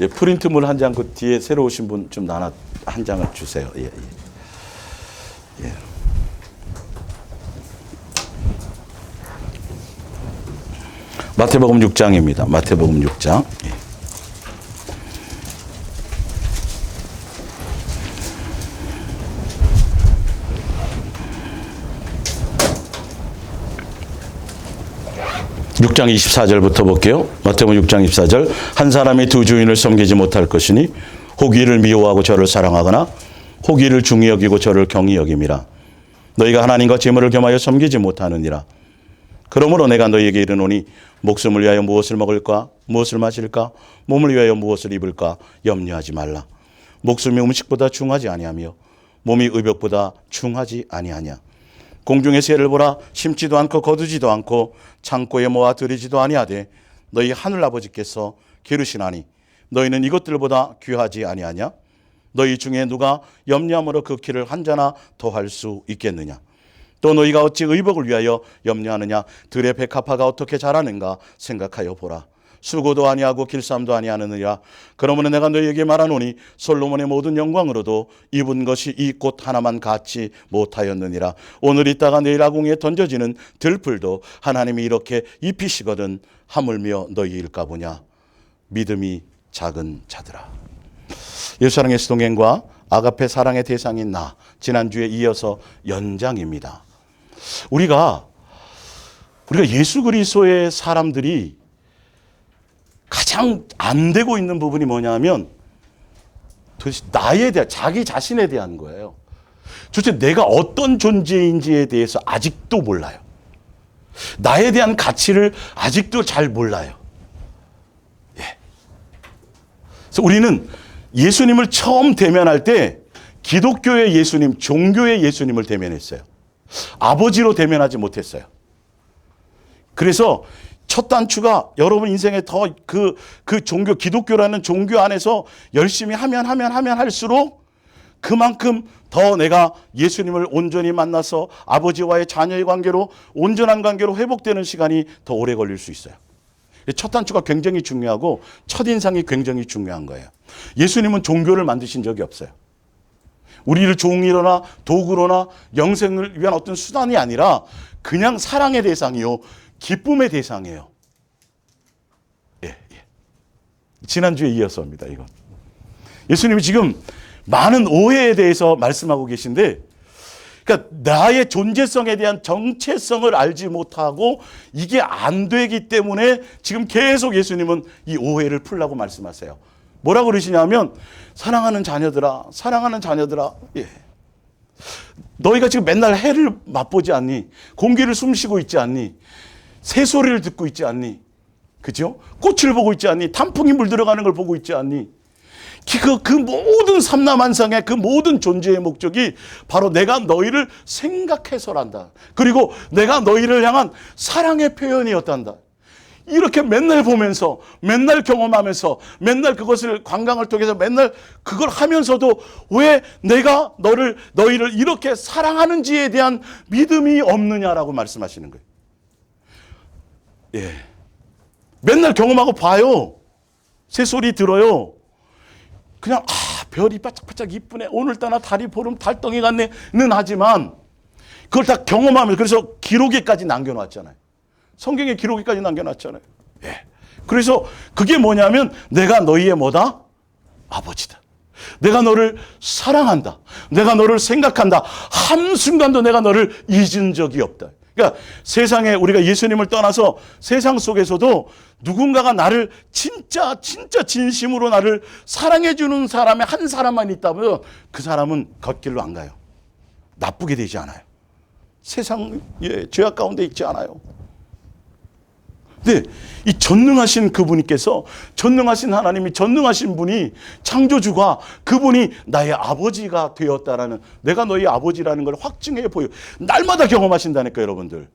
예, 프린트물 한 장 그 뒤에 새로 오신 분 좀 나눠 한 장을 주세요. 예, 예. 예. 마태복음 6장입니다. 마태복음 6장. 예. 육 장 24절부터 볼게요. 마태복음 6장 24절. 한 사람이 두 주인을 섬기지 못할 것이니 혹 이를 미워하고 저를 사랑하거나 혹 이를 중히 여기고 저를 경히 여김이라. 너희가 하나님과 재물을 겸하여 섬기지 못하느니라. 그러므로 내가 너희에게 이르노니 목숨을 위하여 무엇을 먹을까 무엇을 마실까 몸을 위하여 무엇을 입을까 염려하지 말라. 목숨이 음식보다 중하지 아니하며 몸이 의복보다 중하지 아니하냐. 공중의 새를 보라. 심지도 않고 거두지도 않고 창고에 모아 들이지도 아니하되 너희 하늘 아버지께서 기르시나니 너희는 이것들보다 귀하지 아니하냐. 너희 중에 누가 염려함으로 그 키를 한 자나 더할 수 있겠느냐. 또 너희가 어찌 의복을 위하여 염려하느냐. 들의 백합화가 어떻게 자라는가 생각하여 보라. 수고도 아니하고 길쌈도 아니하느니라. 그러므로 내가 너희에게 말하노니 솔로몬의 모든 영광으로도 입은 것이 이 꽃 하나만 같지 못하였느니라. 오늘 있다가 내일 아궁이에 던져지는 들풀도 하나님이 이렇게 입히시거든 하물며 너희일까 보냐. 믿음이 작은 자들아. 예수사랑의 수동행과 아가페 사랑의 대상인 나, 지난주에 이어서 연장입니다. 우리가 예수 그리스도의 사람들이 가장 안 되고 있는 부분이 뭐냐면 나에 대한, 자기 자신에 대한 거예요. 도대체 내가 어떤 존재인지에 대해서 아직도 몰라요. 나에 대한 가치를 아직도 잘 몰라요. 예. 그래서 우리는 예수님을 처음 대면할 때 기독교의 예수님, 종교의 예수님을 대면했어요. 아버지로 대면하지 못했어요. 그래서 첫 단추가 여러분 인생에 더 그 종교, 기독교라는 종교 안에서 열심히 하면 할수록 그만큼 더 내가 예수님을 온전히 만나서 아버지와의 자녀의 관계로 온전한 관계로 회복되는 시간이 더 오래 걸릴 수 있어요. 첫 단추가 굉장히 중요하고 첫인상이 굉장히 중요한 거예요. 예수님은 종교를 만드신 적이 없어요. 우리를 종이로나 도구로나 영생을 위한 어떤 수단이 아니라 그냥 사랑의 대상이요. 기쁨의 대상이에요. 예. 지난주에 이어서입니다, 이건. 예수님이 지금 많은 오해에 대해서 말씀하고 계신데, 그러니까 나의 존재성에 대한 정체성을 알지 못하고 이게 안 되기 때문에 지금 계속 예수님은 이 오해를 풀라고 말씀하세요. 뭐라고 그러시냐면, 사랑하는 자녀들아, 사랑하는 자녀들아, 예. 너희가 지금 맨날 해를 맛보지 않니? 공기를 숨쉬고 있지 않니? 새소리를 듣고 있지 않니? 그죠? 꽃을 보고 있지 않니? 단풍이 물들어가는 걸 보고 있지 않니? 그 모든 삼라만상의 그 모든 존재의 목적이 바로 내가 너희를 생각해서란다. 그리고 내가 너희를 향한 사랑의 표현이었단다. 이렇게 맨날 보면서, 맨날 경험하면서, 맨날 그것을 관광을 통해서 맨날 그걸 하면서도 왜 내가 너희를 이렇게 사랑하는지에 대한 믿음이 없느냐라고 말씀하시는 거예요. 예. 맨날 경험하고 봐요. 새소리 들어요. 그냥 별이 바짝바짝 이쁘네. 오늘따라 달이 보름 달덩이 같네는 하지만 그걸 다 경험하면서, 그래서 기록에까지 남겨놨잖아요. 성경에 기록에까지 남겨놨잖아요. 예. 그래서 그게 뭐냐면 내가 너희의 뭐다? 아버지다. 내가 너를 사랑한다. 내가 너를 생각한다. 한순간도 내가 너를 잊은 적이 없다. 그러니까 세상에 우리가 예수님을 떠나서 세상 속에서도 누군가가 나를 진짜 진심으로 나를 사랑해 주는 사람이 한 사람만 있다면 그 사람은 걷길로 안 가요. 나쁘게 되지 않아요. 세상의 죄악 가운데 있지 않아요. 근데 이 전능하신 그분께서, 전능하신 하나님이, 전능하신 분이, 창조주가, 그분이 나의 아버지가 되었다라는, 내가 너희 아버지라는 걸 확증해 보여. 날마다 경험하신다니까 여러분들.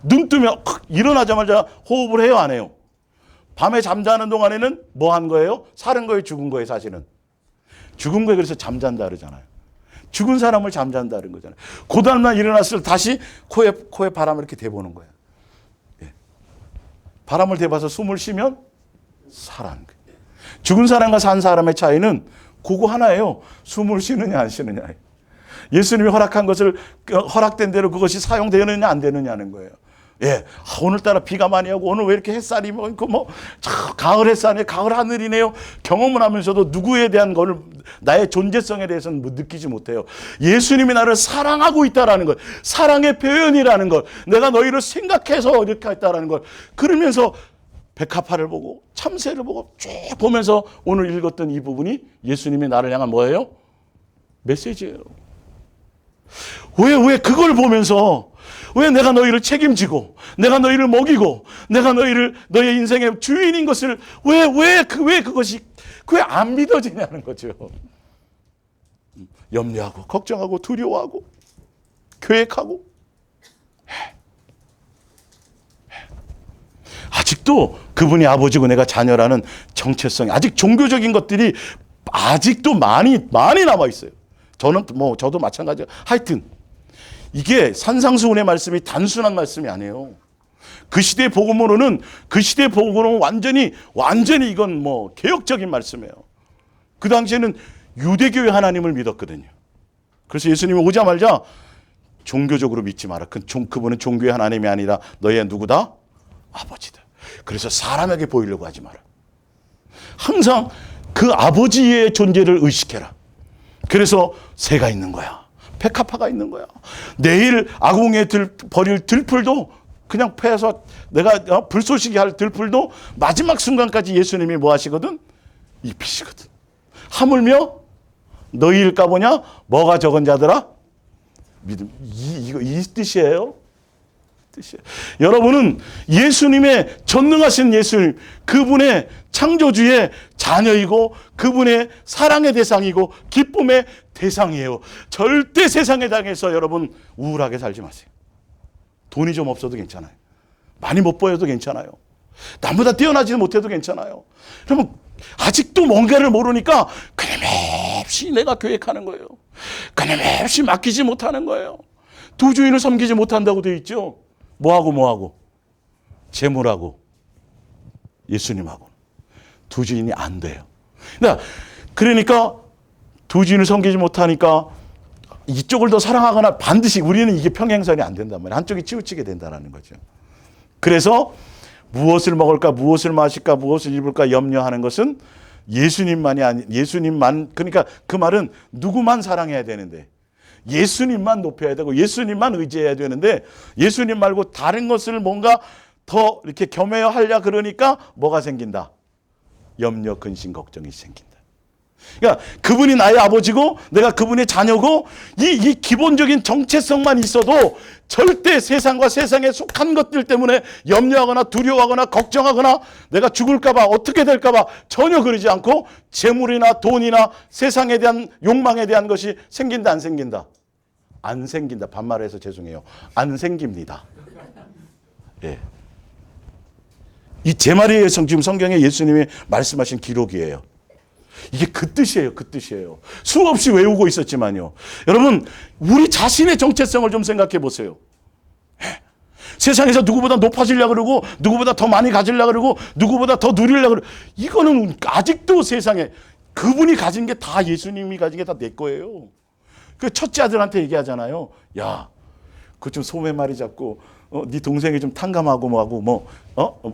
눈 뜨면 일어나자마자 호흡을 해요, 안 해요? 밤에 잠자는 동안에는 뭐 한 거예요? 살은 거예요, 죽은 거예요, 사실은? 죽은 거예요. 그래서 잠잔다 그러잖아요. 죽은 사람을 잠잔다는 거잖아요. 그 다음날 일어났을 때 다시 코에 바람을 이렇게 대보는 거예요. 바람을 대봐서 숨을 쉬면 살아나는 거예요. 죽은 사람과 산 사람의 차이는 그거 하나예요. 숨을 쉬느냐 안 쉬느냐. 예수님이 허락한 것을 허락된 대로 그것이 사용되느냐 안 되느냐는 거예요. 예, 오늘따라 비가 많이 오고 오늘 왜 이렇게 햇살이 뭐 가을 햇살이네, 가을 하늘이네요. 경험을 하면서도 누구에 대한 걸 나의 존재성에 대해서는 느끼지 못해요. 예수님이 나를 사랑하고 있다라는 것, 사랑의 표현이라는 것, 내가 너희를 생각해서 이렇게 했다라는 걸 그러면서 백합화를 보고 참새를 보고 쭉 보면서 오늘 읽었던 이 부분이 예수님이 나를 향한 뭐예요? 메시지예요. 왜 그걸 보면서 왜 내가 너희를 책임지고 내가 너희를 먹이고 내가 너의 인생의 주인인 것을 왜 그것이 왜 안 믿어지냐는 거죠. 염려하고 걱정하고 두려워하고 계획하고 아직도 그분이 아버지고 내가 자녀라는 정체성이 아직 종교적인 것들이 아직도 많이 남아 있어요. 저도 마찬가지예요. 하여튼 이게 산상수훈의 말씀이 단순한 말씀이 아니에요. 그 시대 복음으로는 완전히 이건 개혁적인 말씀이에요. 그 당시에는 유대교의 하나님을 믿었거든요. 그래서 예수님이 오자마자 종교적으로 믿지 마라. 그분은 종교의 하나님이 아니라 너의 누구다? 아버지다. 그래서 사람에게 보이려고 하지 마라. 항상 그 아버지의 존재를 의식해라. 그래서 새가 있는 거야. 백합화가 있는 거야. 내일 아궁이에 버릴 들풀도 그냥 패서 내가 불쏘시개 할 들풀도 마지막 순간까지 예수님이 뭐 하시거든? 입히시거든. 하물며 너희일까 보냐? 뭐가 적은 자들아? 믿음. 이 뜻이에요. 여러분은 예수님의 전능하신 예수님, 그분의 창조주의 자녀이고 그분의 사랑의 대상이고 기쁨의 대상이에요. 절대 세상에 당해서 여러분 우울하게 살지 마세요. 돈이 좀 없어도 괜찮아요. 많이 못 보여도 괜찮아요. 남보다 뛰어나지는 못해도 괜찮아요. 그러면 아직도 뭔가를 모르니까 끊임없이 내가 계획하는 거예요. 끊임없이 맡기지 못하는 거예요. 두 주인을 섬기지 못한다고 되어 있죠. 뭐하고 재물하고 예수님하고 두 주인이 안 돼요. 그러니까 두 주인을 섬기지 못하니까 이쪽을 더 사랑하거나 반드시 우리는 이게 평행선이 안 된단 말이에요. 한쪽이 치우치게 된다는 거죠. 그래서 무엇을 먹을까, 무엇을 마실까, 무엇을 입을까 염려하는 것은 예수님만, 그러니까 그 말은 누구만 사랑해야 되는데 예수님만 높여야 되고 예수님만 의지해야 되는데 예수님 말고 다른 것을 뭔가 더 이렇게 겸해야 하려 그러니까 뭐가 생긴다? 염려, 근심, 걱정이 생긴다. 그러니까 그분이 나의 아버지고 내가 그분의 자녀고 이 기본적인 정체성만 있어도 절대 세상과 세상에 속한 것들 때문에 염려하거나 두려워하거나 걱정하거나 내가 죽을까 봐 어떻게 될까 봐 전혀 그러지 않고 재물이나 돈이나 세상에 대한 욕망에 대한 것이 생긴다 안 생긴다? 안 생긴다. 반말해서 죄송해요. 안 생깁니다. 예. 이 제 말이에요. 지금 성경에 예수님이 말씀하신 기록이에요. 이게 그 뜻이에요. 그 뜻이에요. 수없이 외우고 있었지만요. 여러분, 우리 자신의 정체성을 좀 생각해 보세요. 세상에서 누구보다 높아지려고 그러고 누구보다 더 많이 가지려고 그러고 누구보다 더 누리려고 그러고 이거는 아직도 세상에 그분이 가진 게 다 예수님이 가진 게 다 내 거예요. 그 첫째 아들한테 얘기하잖아요. 야, 그 좀 소매 마리 잡고 네 동생이 좀 탕감하고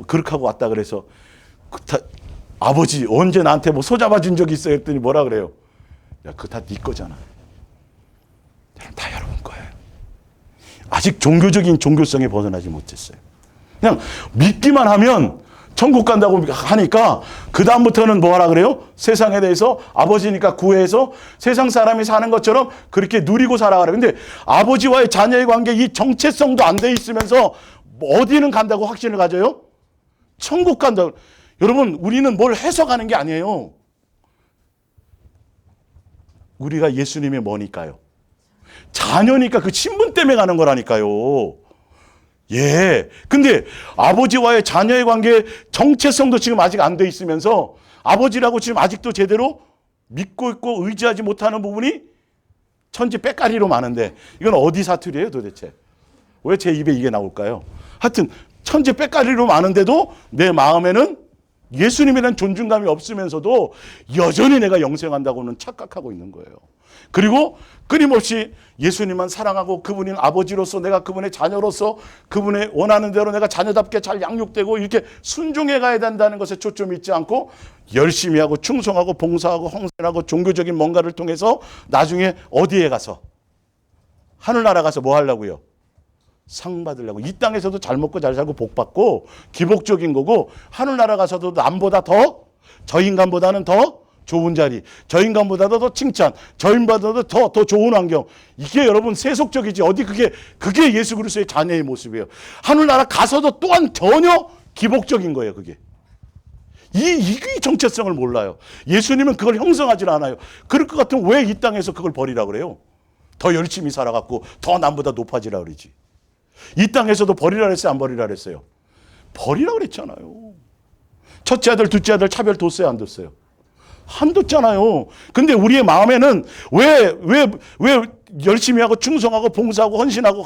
그렇게 하고 왔다 그래서 아버지 언제 나한테 소 잡아준 적이 있어요? 했더니 뭐라 그래요? 야, 그거 다 네 거잖아. 다 여러분 거예요. 아직 종교적인 종교성에 벗어나지 못했어요. 그냥 믿기만 하면 천국 간다고 하니까 그 다음부터는 뭐하라 그래요? 세상에 대해서 아버지니까 구해서 세상 사람이 사는 것처럼 그렇게 누리고 살아가라. 근데 아버지와의 자녀의 관계 이 정체성도 안 돼 있으면서 어디는 간다고 확신을 가져요? 천국 간다고. 여러분, 우리는 뭘 해서 가는 게 아니에요. 우리가 예수님이 뭐니까요? 자녀니까 그 신분 때문에 가는 거라니까요. 예. 근데 아버지와의 자녀의 관계 정체성도 지금 아직 안 돼 있으면서 아버지라고 지금 아직도 제대로 믿고 있고 의지하지 못하는 부분이 천지 빽가리로 많은데 이건 어디 사투리예요 도대체? 왜 제 입에 이게 나올까요? 하여튼 천지 빽가리로 많은데도 내 마음에는 예수님에 대한 존중감이 없으면서도 여전히 내가 영생한다고는 착각하고 있는 거예요. 그리고 끊임없이 예수님만 사랑하고 그분인 아버지로서 내가 그분의 자녀로서 그분의 원하는 대로 내가 자녀답게 잘 양육되고 이렇게 순종해 가야 된다는 것에 초점이 있지 않고 열심히 하고 충성하고 봉사하고 헌신하고 종교적인 뭔가를 통해서 나중에 어디에 가서 하늘나라 가서 뭐 하려고요? 상 받으려고. 이 땅에서도 잘 먹고 잘 살고 복 받고 기복적인 거고 하늘나라 가서도 남보다 더 저 인간보다는 더 좋은 자리, 저 인간보다도 더 칭찬, 저 인간보다도 더 좋은 환경. 이게 여러분 세속적이지 어디 그게 예수 그리스도의 자녀의 모습이에요. 하늘나라 가서도 또한 전혀 기복적인 거예요. 그게 이 정체성을 몰라요. 예수님은 그걸 형성하지 않아요. 그럴 것 같으면 왜 이 땅에서 그걸 버리라고 그래요? 더 열심히 살아갖고 더 남보다 높아지라 그러지. 이 땅에서도 버리라 그랬어요? 안 버리라 그랬어요? 버리라 그랬잖아요. 첫째 아들, 둘째 아들 차별 뒀어요? 안 뒀어요? 안 뒀잖아요. 근데 우리의 마음에는 왜 열심히 하고 충성하고 봉사하고 헌신하고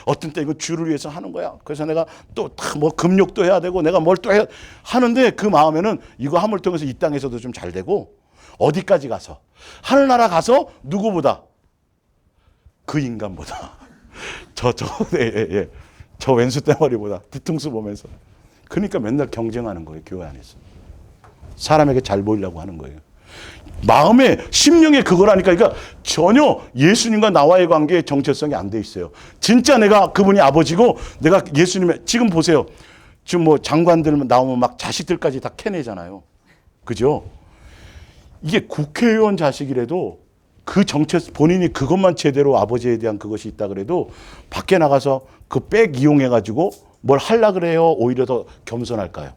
어떤 때 이거 주를 위해서 하는 거야. 그래서 내가 또 뭐 금욕도 해야 되고 내가 뭘 또 해야 하는데 그 마음에는 이거 함을 통해서 이 땅에서도 좀 잘 되고 어디까지 가서 하늘나라 가서 누구보다 그 인간보다 저 왼수 덩어리보다 뒤통수 보면서 그러니까 맨날 경쟁하는 거예요. 교회 안에서 사람에게 잘 보이려고 하는 거예요. 마음에 심령에 그걸 하니까 그러니까 전혀 예수님과 나와의 관계에 정체성이 안 돼 있어요. 진짜 내가 그분이 아버지고 내가 예수님의 지금 보세요. 지금 뭐 장관들 나오면 막 자식들까지 다 캐내잖아요. 그죠? 이게 국회의원 자식이라도 그 정체 본인이 그것만 제대로 아버지에 대한 그것이 있다 그래도 밖에 나가서 그 백 이용해 가지고 뭘 하려 그래요? 오히려 더 겸손할까요?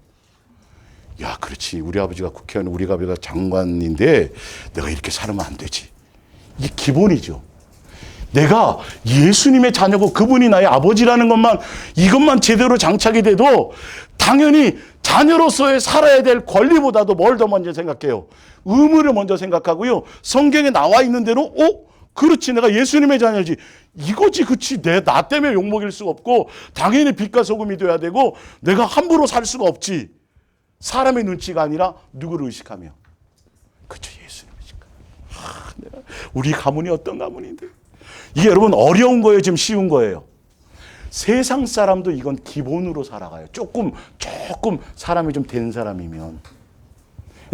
야, 그렇지. 우리 아버지가 국회의원, 우리 아버지가 장관인데 내가 이렇게 살면 안 되지. 이게 기본이죠. 내가 예수님의 자녀고 그분이 나의 아버지라는 것만 이것만 제대로 장착이 돼도 당연히 자녀로서의 살아야 될 권리보다도 뭘 더 먼저 생각해요? 의무를 먼저 생각하고요. 성경에 나와 있는 대로 그렇지 내가 예수님의 자녀지. 이거지 그치 나 때문에 욕먹일 수가 없고 당연히 빛과 소금이 돼야 되고 내가 함부로 살 수가 없지. 사람의 눈치가 아니라 누구를 의식하며 그쵸 예수님 의식하며 우리 가문이 어떤 가문인데 이게 여러분 어려운 거예요 지금 쉬운 거예요. 세상 사람도 이건 기본으로 살아가요. 조금 사람이 좀 된 사람이면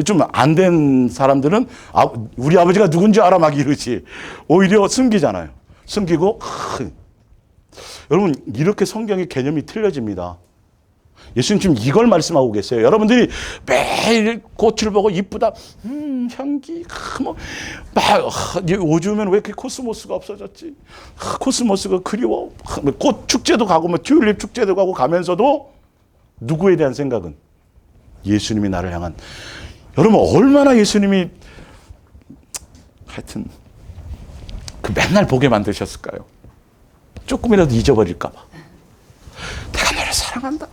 좀 안 된 사람들은 우리 아버지가 누군지 알아 막 이러지. 오히려 숨기잖아요. 숨기고 여러분 이렇게 성경의 개념이 틀려집니다. 예수님 지금 이걸 말씀하고 계세요. 여러분들이 매일 꽃을 보고 이쁘다, 향기, 요즘은 왜 이렇게 코스모스가 없어졌지? 코스모스가 그리워. 꽃 축제도 가고, 튤립 축제도 가고 가면서도 누구에 대한 생각은? 예수님이 나를 향한. 여러분, 얼마나 예수님이 하여튼, 맨날 보게 만드셨을까요? 조금이라도 잊어버릴까봐. 내가 너를 사랑한다.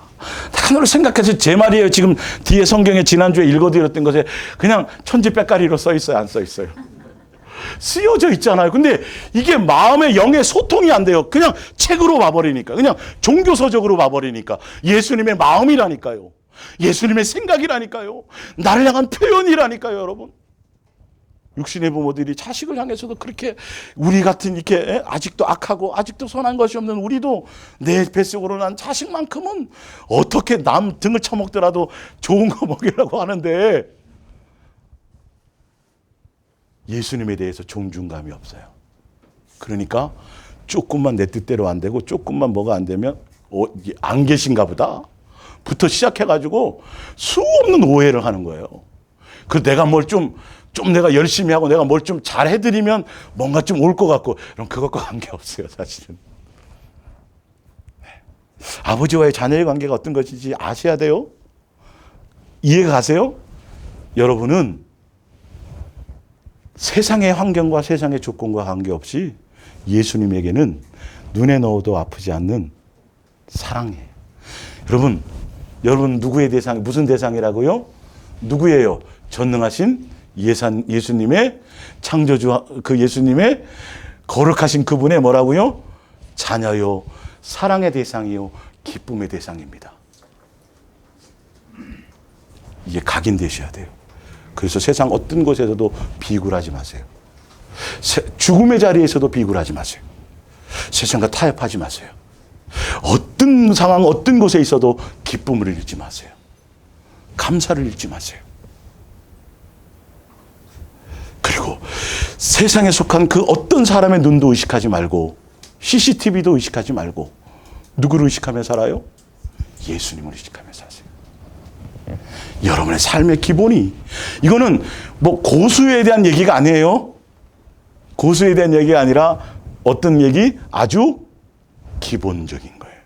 내가 너를 생각해서 제 말이에요. 지금 뒤에 성경에 지난주에 읽어드렸던 것에 그냥 천지백가리로 써 있어요? 안 써 있어요? 쓰여져 있잖아요. 근데 이게 마음의 영의 소통이 안 돼요. 그냥 책으로 봐버리니까. 그냥 종교서적으로 봐버리니까. 예수님의 마음이라니까요. 예수님의 생각이라니까요. 나를 향한 표현이라니까요, 여러분. 육신의 부모들이 자식을 향해서도 그렇게 우리 같은 이렇게 아직도 악하고 아직도 선한 것이 없는 우리도 내 뱃속으로 난 자식만큼은 어떻게 남 등을 쳐먹더라도 좋은 거 먹이려고 하는데 예수님에 대해서 존중감이 없어요. 그러니까 조금만 내 뜻대로 안 되고 조금만 뭐가 안 되면 안 계신가 보다 부터 시작해가지고 수없는 오해를 하는 거예요. 그 내가 뭘 좀 내가 열심히 하고 내가 뭘 좀 잘해드리면 뭔가 좀 올 것 같고 그럼 그것과 관계없어요 사실은. 아버지와의 자녀의 관계가 어떤 것인지 아셔야 돼요. 이해가 가세요? 여러분은 세상의 환경과 세상의 조건과 관계없이 예수님에게는 눈에 넣어도 아프지 않는 사랑이에요. 여러분 누구의 대상, 무슨 대상이라고요? 누구예요? 전능하신 예수님의 창조주, 그 예수님의 거룩하신 그분의 뭐라고요? 자녀요, 사랑의 대상이요, 기쁨의 대상입니다. 이게 각인되셔야 돼요. 그래서 세상 어떤 곳에서도 비굴하지 마세요. 죽음의 자리에서도 비굴하지 마세요. 세상과 타협하지 마세요. 어떤 상황, 어떤 곳에 있어도 기쁨을 잃지 마세요. 감사를 잃지 마세요. 그리고 세상에 속한 그 어떤 사람의 눈도 의식하지 말고 CCTV도 의식하지 말고 누구를 의식하며 살아요? 예수님을 의식하며 사세요. 여러분의 삶의 기본이, 이거는 뭐 고수에 대한 얘기가 아니에요. 고수에 대한 얘기가 아니라 어떤 얘기? 아주 기본적인 거예요.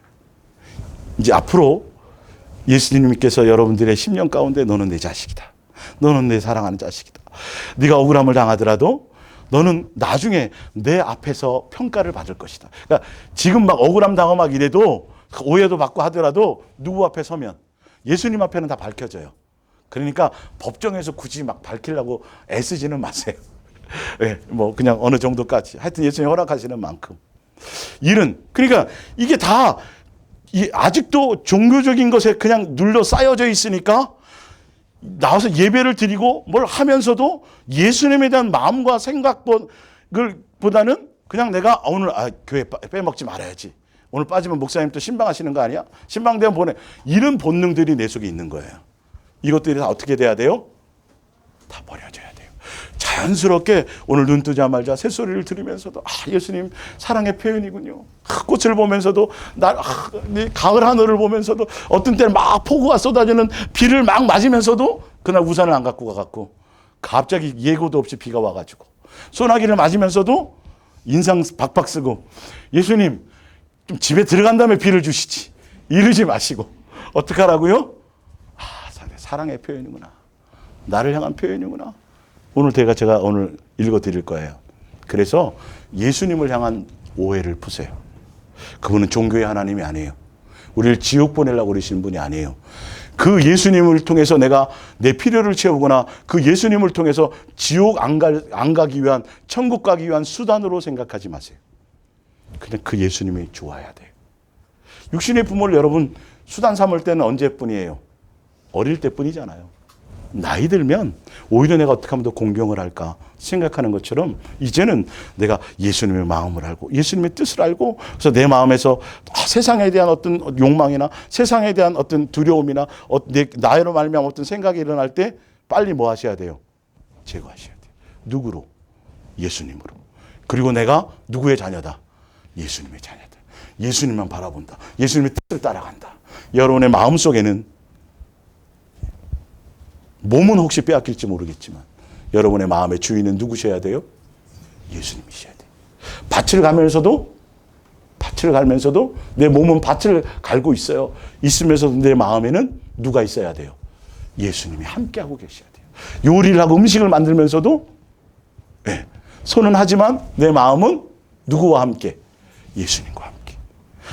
이제 앞으로 예수님께서 여러분들의 심령 가운데 너는 내 자식이다. 너는 내 사랑하는 자식이다. 네가 억울함을 당하더라도 너는 나중에 내 앞에서 평가를 받을 것이다. 그러니까 지금 막 억울함 당하고 막 이래도 오해도 받고 하더라도 누구 앞에 서면 예수님 앞에는 다 밝혀져요. 그러니까 법정에서 굳이 막 밝히려고 애쓰지는 마세요. 네, 뭐 그냥 어느 정도까지. 하여튼 예수님이 허락하시는 만큼. 일은 그러니까 이게 다 아직도 종교적인 것에 그냥 눌러 쌓여져 있으니까 나와서 예배를 드리고 뭘 하면서도 예수님에 대한 마음과 생각보다는 그냥 내가 오늘 교회 빼먹지 말아야지. 오늘 빠지면 목사님 또 신방하시는 거 아니야? 신방되면 보내. 이런 본능들이 내 속에 있는 거예요. 이것들이 다 어떻게 돼야 돼요? 다 버려져야 돼요. 자연스럽게 오늘 눈 뜨자마자 새소리를 들으면서도 예수님 사랑의 표현이군요. 꽃을 보면서도 가을 하늘을 보면서도 어떤 때는 막 폭우가 쏟아지는 비를 막 맞으면서도 그날 우산을 안 갖고 가갖고 갑자기 예고도 없이 비가 와가지고 소나기를 맞으면서도 인상 박박 쓰고 예수님 좀 집에 들어간 다음에 비를 주시지 이러지 마시고 어떻게 하라고요? 사랑의 표현이구나. 나를 향한 표현이구나. 오늘 제가 오늘 읽어드릴 거예요. 그래서 예수님을 향한 오해를 푸세요. 그분은 종교의 하나님이 아니에요. 우리를 지옥 보내려고 그러시는 분이 아니에요. 그 예수님을 통해서 내가 내 필요를 채우거나 그 예수님을 통해서 지옥 안 가기 위한, 천국 가기 위한 수단으로 생각하지 마세요. 그냥 그 예수님이 좋아야 돼요. 육신의 부모를 여러분 수단 삼을 때는 언제뿐이에요? 어릴 때뿐이잖아요. 나이 들면 오히려 내가 어떻게 하면 더 공경을 할까 생각하는 것처럼 이제는 내가 예수님의 마음을 알고 예수님의 뜻을 알고 그래서 내 마음에서 세상에 대한 어떤 욕망이나 세상에 대한 어떤 두려움이나 나로 말미암아 어떤 생각이 일어날 때 빨리 뭐 하셔야 돼요? 제거하셔야 돼요. 누구로? 예수님으로. 그리고 내가 누구의 자녀다? 예수님의 자녀다. 예수님만 바라본다. 예수님의 뜻을 따라간다. 여러분의 마음속에는 몸은 혹시 빼앗길지 모르겠지만 여러분의 마음의 주인은 누구셔야 돼요? 예수님이셔야 돼요. 밭을 갈면서도 내 몸은 밭을 갈고 있어요. 있으면서도 내 마음에는 누가 있어야 돼요? 예수님이 함께하고 계셔야 돼요. 요리를 하고 음식을 만들면서도 손은 하지만 내 마음은 누구와 함께? 예수님과 함께.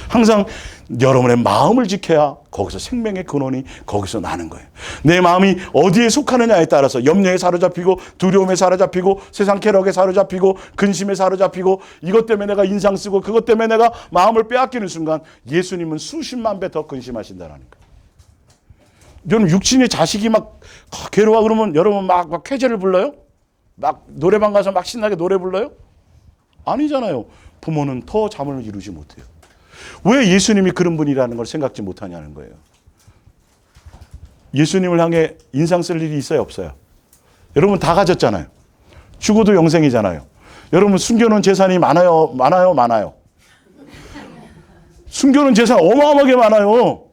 항상 여러분의 마음을 지켜야 거기서 생명의 근원이 거기서 나는 거예요. 내 마음이 어디에 속하느냐에 따라서 염려에 사로잡히고 두려움에 사로잡히고 세상 쾌락에 사로잡히고 근심에 사로잡히고 이것 때문에 내가 인상 쓰고 그것 때문에 내가 마음을 빼앗기는 순간 예수님은 수십만 배 더 근심하신다라니까. 여러분 육신의 자식이 막 괴로워 그러면 여러분 막 쾌제를 불러요? 막 노래방 가서 막 신나게 노래 불러요? 아니잖아요. 부모는 더 잠을 이루지 못해요. 왜 예수님이 그런 분이라는 걸 생각지 못하냐는 거예요. 예수님을 향해 인상 쓸 일이 있어요, 없어요? 여러분 다 가졌잖아요. 죽어도 영생이잖아요. 여러분 숨겨놓은 재산이 많아요, 많아요, 많아요. 숨겨놓은 재산 어마어마하게 많아요.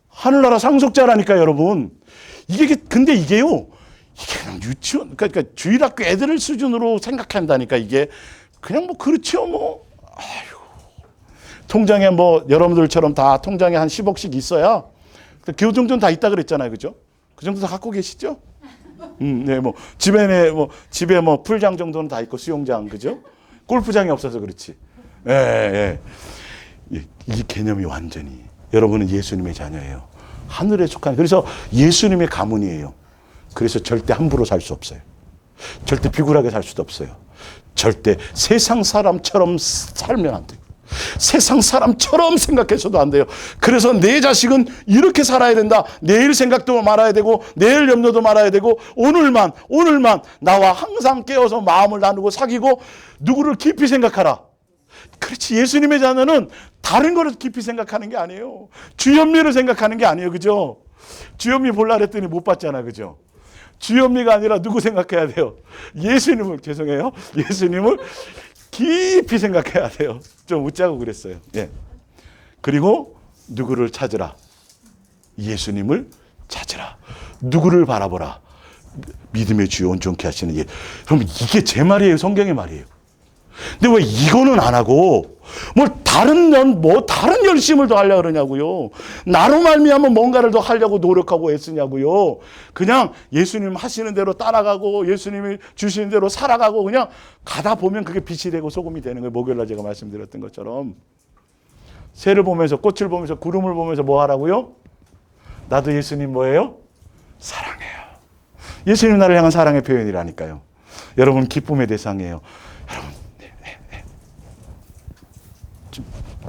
하늘나라 상속자라니까 여러분. 근데 이게요. 이게 그냥 유치원, 그러니까 주일학교 애들 수준으로 생각한다니까 이게 그냥 뭐 그렇죠 뭐. 아유. 통장에 뭐 여러분들처럼 다 통장에 한 10억씩 있어야 그 정도는 다 있다 그랬잖아요, 그죠? 그 정도 다 갖고 계시죠? 네, 뭐 집에 뭐 풀장 정도는 다 있고 수영장, 그죠? 골프장이 없어서 그렇지. 예. 이 개념이 완전히 여러분은 예수님의 자녀예요. 하늘에 속한 그래서 예수님의 가문이에요. 그래서 절대 함부로 살 수 없어요. 절대 비굴하게 살 수도 없어요. 절대 세상 사람처럼 살면 안 돼요. 세상 사람처럼 생각해서도 안 돼요. 그래서 내 자식은 이렇게 살아야 된다. 내일 생각도 말아야 되고 내일 염려도 말아야 되고 오늘만 나와 항상 깨어서 마음을 나누고 사귀고 누구를 깊이 생각하라. 그렇지. 예수님의 자녀는 다른 거를 깊이 생각하는 게 아니에요. 주현미를 생각하는 게 아니에요. 그죠? 주현미 볼라 그랬더니 못 봤잖아. 그죠? 주현미가 아니라 누구 생각해야 돼요? 예수님을, 죄송해요. 예수님을 깊이 생각해야 돼요. 좀 웃자고 그랬어요. 예. 그리고 누구를 찾으라? 예수님을 찾으라. 누구를 바라보라? 믿음의 주요 온전케 하시는 예. 그럼 이게 제 말이에요. 성경의 말이에요. 근데 왜 이거는 안 하고 다른 열심을 더 하려고 그러냐고요. 나로 말미암아 뭔가를 더 하려고 노력하고 애쓰냐고요. 그냥 예수님 하시는 대로 따라가고 예수님이 주시는 대로 살아가고 그냥 가다 보면 그게 빛이 되고 소금이 되는 거예요. 목요일날 제가 말씀드렸던 것처럼 새를 보면서 꽃을 보면서 구름을 보면서 뭐 하라고요? 나도 예수님 뭐예요? 사랑해요. 예수님 나를 향한 사랑의 표현이라니까요. 여러분 기쁨의 대상이에요. 여러분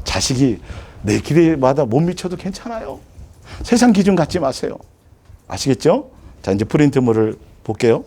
자식이 내 기대마다 못 미쳐도 괜찮아요. 세상 기준 갖지 마세요. 아시겠죠? 자, 이제 프린트물을 볼게요.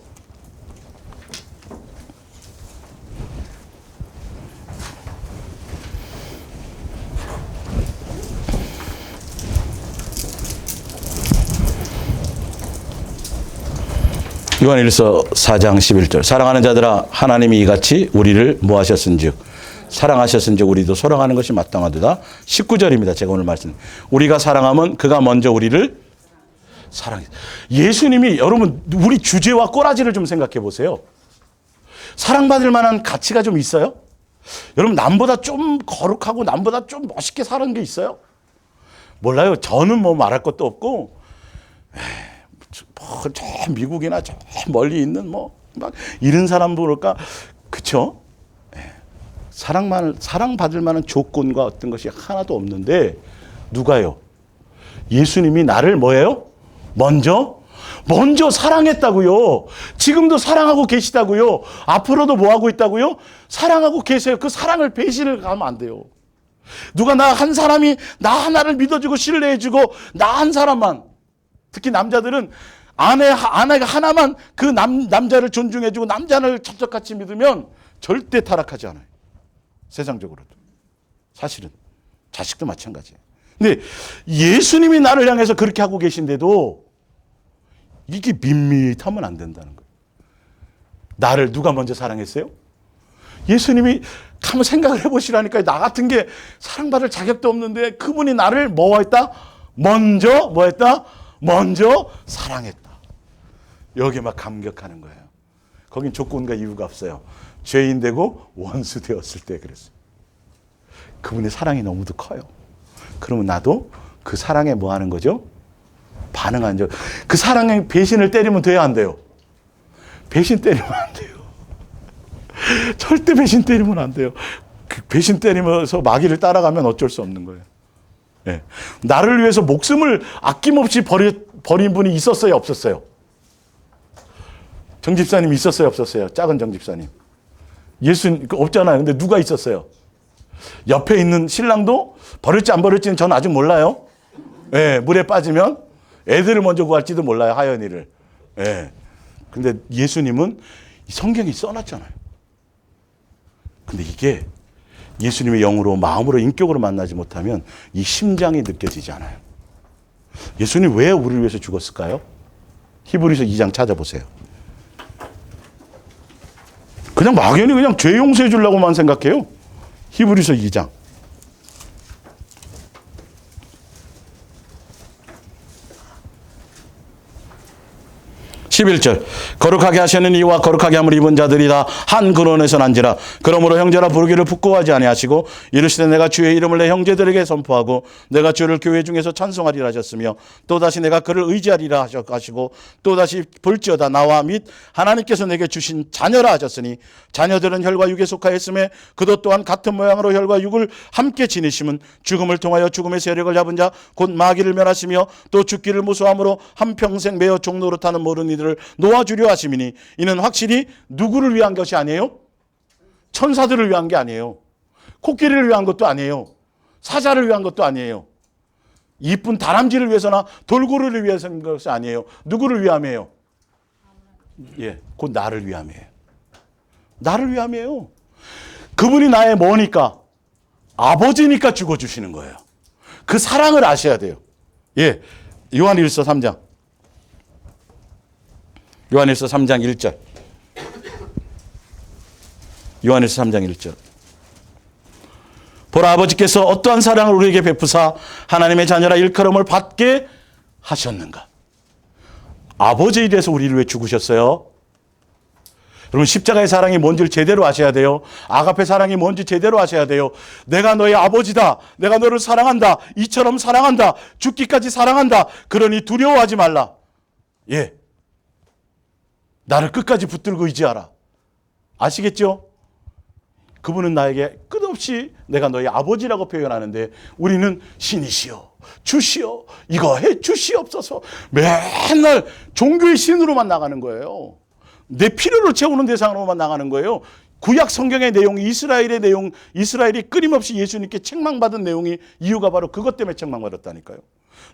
요한일서 4장 11절. 사랑하는 자들아 하나님이 이같이 우리를 뭐 하셨은즉 사랑하셨은즉 우리도 사랑하는 것이 마땅하도다. 19절입니다. 제가 오늘 말씀. 우리가 사랑하면 그가 먼저 우리를 사랑했어요. 예수님이 여러분 우리 주제와 꼬라지를 좀 생각해 보세요. 사랑받을 만한 가치가 좀 있어요? 여러분 남보다 좀 거룩하고 남보다 좀 멋있게 사는 게 있어요? 몰라요. 저는 뭐 말할 것도 없고 저 미국이나 저 멀리 있는 막 이런 사람 부를까? 그쵸? 사랑받을 만한 조건과 어떤 것이 하나도 없는데 누가요? 예수님이 나를 뭐예요? 먼저 사랑했다고요. 지금도 사랑하고 계시다고요. 앞으로도 뭐 하고 있다고요? 사랑하고 계세요. 그 사랑을 배신을 가면 안 돼요. 누가 나 한 사람이 나 하나를 믿어주고 신뢰해주고 나 한 사람만, 특히 남자들은 아내가 하나만 그 남자를 존중해주고 남자를 첩첩같이 믿으면 절대 타락하지 않아요. 세상적으로도. 사실은 자식도 마찬가지예요. 근데 예수님이 나를 향해서 그렇게 하고 계신데도 이게 밋밋하면 안 된다는 거예요. 나를 누가 먼저 사랑했어요? 예수님이 한번 생각을 해보시라니까요. 나 같은 게 사랑받을 자격도 없는데 그분이 나를 뭐 했다? 먼저 사랑했다. 여기에 막 감격하는 거예요. 거긴 조건과 이유가 없어요. 죄인 되고 원수 되었을 때 그랬어요. 그분의 사랑이 너무도 커요. 그러면 나도 그 사랑에 뭐 하는 거죠? 반응하는 거죠. 그 사랑에 배신을 때리면 돼요, 안 돼요? 배신 때리면 안 돼요. 절대 배신 때리면 안 돼요. 그 배신 때리면서 마귀를 따라가면 어쩔 수 없는 거예요. 네. 나를 위해서 목숨을 아낌없이 버린 분이 있었어요, 없었어요? 정 집사님 있었어요, 없었어요? 작은 정 집사님. 예수 없잖아요. 근데 누가 있었어요? 옆에 있는 신랑도 버릴지 안 버릴지는 저는 아직 몰라요. 예, 물에 빠지면 애들을 먼저 구할지도 몰라요, 하연이를. 예. 근데 예수님은 성경이 써놨잖아요. 근데 이게 예수님의 영으로 마음으로 인격으로 만나지 못하면 이 심장이 느껴지지 않아요. 예수님 왜 우리를 위해서 죽었을까요? 히브리서 2장 찾아보세요. 그냥 막연히 그냥 죄 용서해 주려고만 생각해요. 히브리서 2장. 11절. 거룩하게 하시는 이와 거룩하게 함을 입은 자들이다 한 근원에서 난지라. 그러므로 형제라 부르기를 부끄러워하지 아니하시고 이르시되 내가 주의 이름을 내 형제들에게 선포하고 내가 주를 교회 중에서 찬송하리라 하셨으며 또다시 내가 그를 의지하리라 하시고 또다시 볼지어다 나와 및 하나님께서 내게 주신 자녀라 하셨으니 자녀들은 혈과 육에 속하였음에 그도 또한 같은 모양으로 혈과 육을 함께 지니심은 죽음을 통하여 죽음의 세력을 잡은 자 곧 마귀를 멸하시며 또 죽기를 무서함으로 한평생 매어 종로로 타는 모든 이들을 놓아주려 하심이니 이는 확실히 누구를 위한 것이 아니에요? 천사들을 위한 게 아니에요. 코끼리를 위한 것도 아니에요. 사자를 위한 것도 아니에요. 이쁜 다람쥐를 위해서나 돌고래를 위해서인 것이 아니에요. 누구를 위함이에요? 예, 곧 나를 위함이에요. 나를 위함이에요. 그분이 나의 뭐니까? 아버지니까 죽어주시는 거예요. 그 사랑을 아셔야 돼요. 예, 요한일서 3장. 요한일서 3장 1절. 요한일서 3장 1절. 보라, 아버지께서 어떠한 사랑을 우리에게 베푸사 하나님의 자녀라 일컬음을 받게 하셨는가. 아버지에 대해서 우리를 왜 죽으셨어요? 여러분, 십자가의 사랑이 뭔지를 제대로 아셔야 돼요. 아가페 사랑이 뭔지 제대로 아셔야 돼요. 내가 너의 아버지다. 내가 너를 사랑한다. 이처럼 사랑한다. 죽기까지 사랑한다. 그러니 두려워하지 말라. 예, 나를 끝까지 붙들고 의지하라. 아시겠죠? 그분은 나에게 끝없이 내가 너의 아버지라고 표현하는데 우리는 신이시여, 주시여, 이거 해 주시옵소서. 맨날 종교의 신으로만 나가는 거예요. 내 필요를 채우는 대상으로만 나가는 거예요. 구약 성경의 내용, 이스라엘의 내용, 이스라엘이 끊임없이 예수님께 책망받은 내용이 이유가 바로 그것 때문에 책망받았다니까요.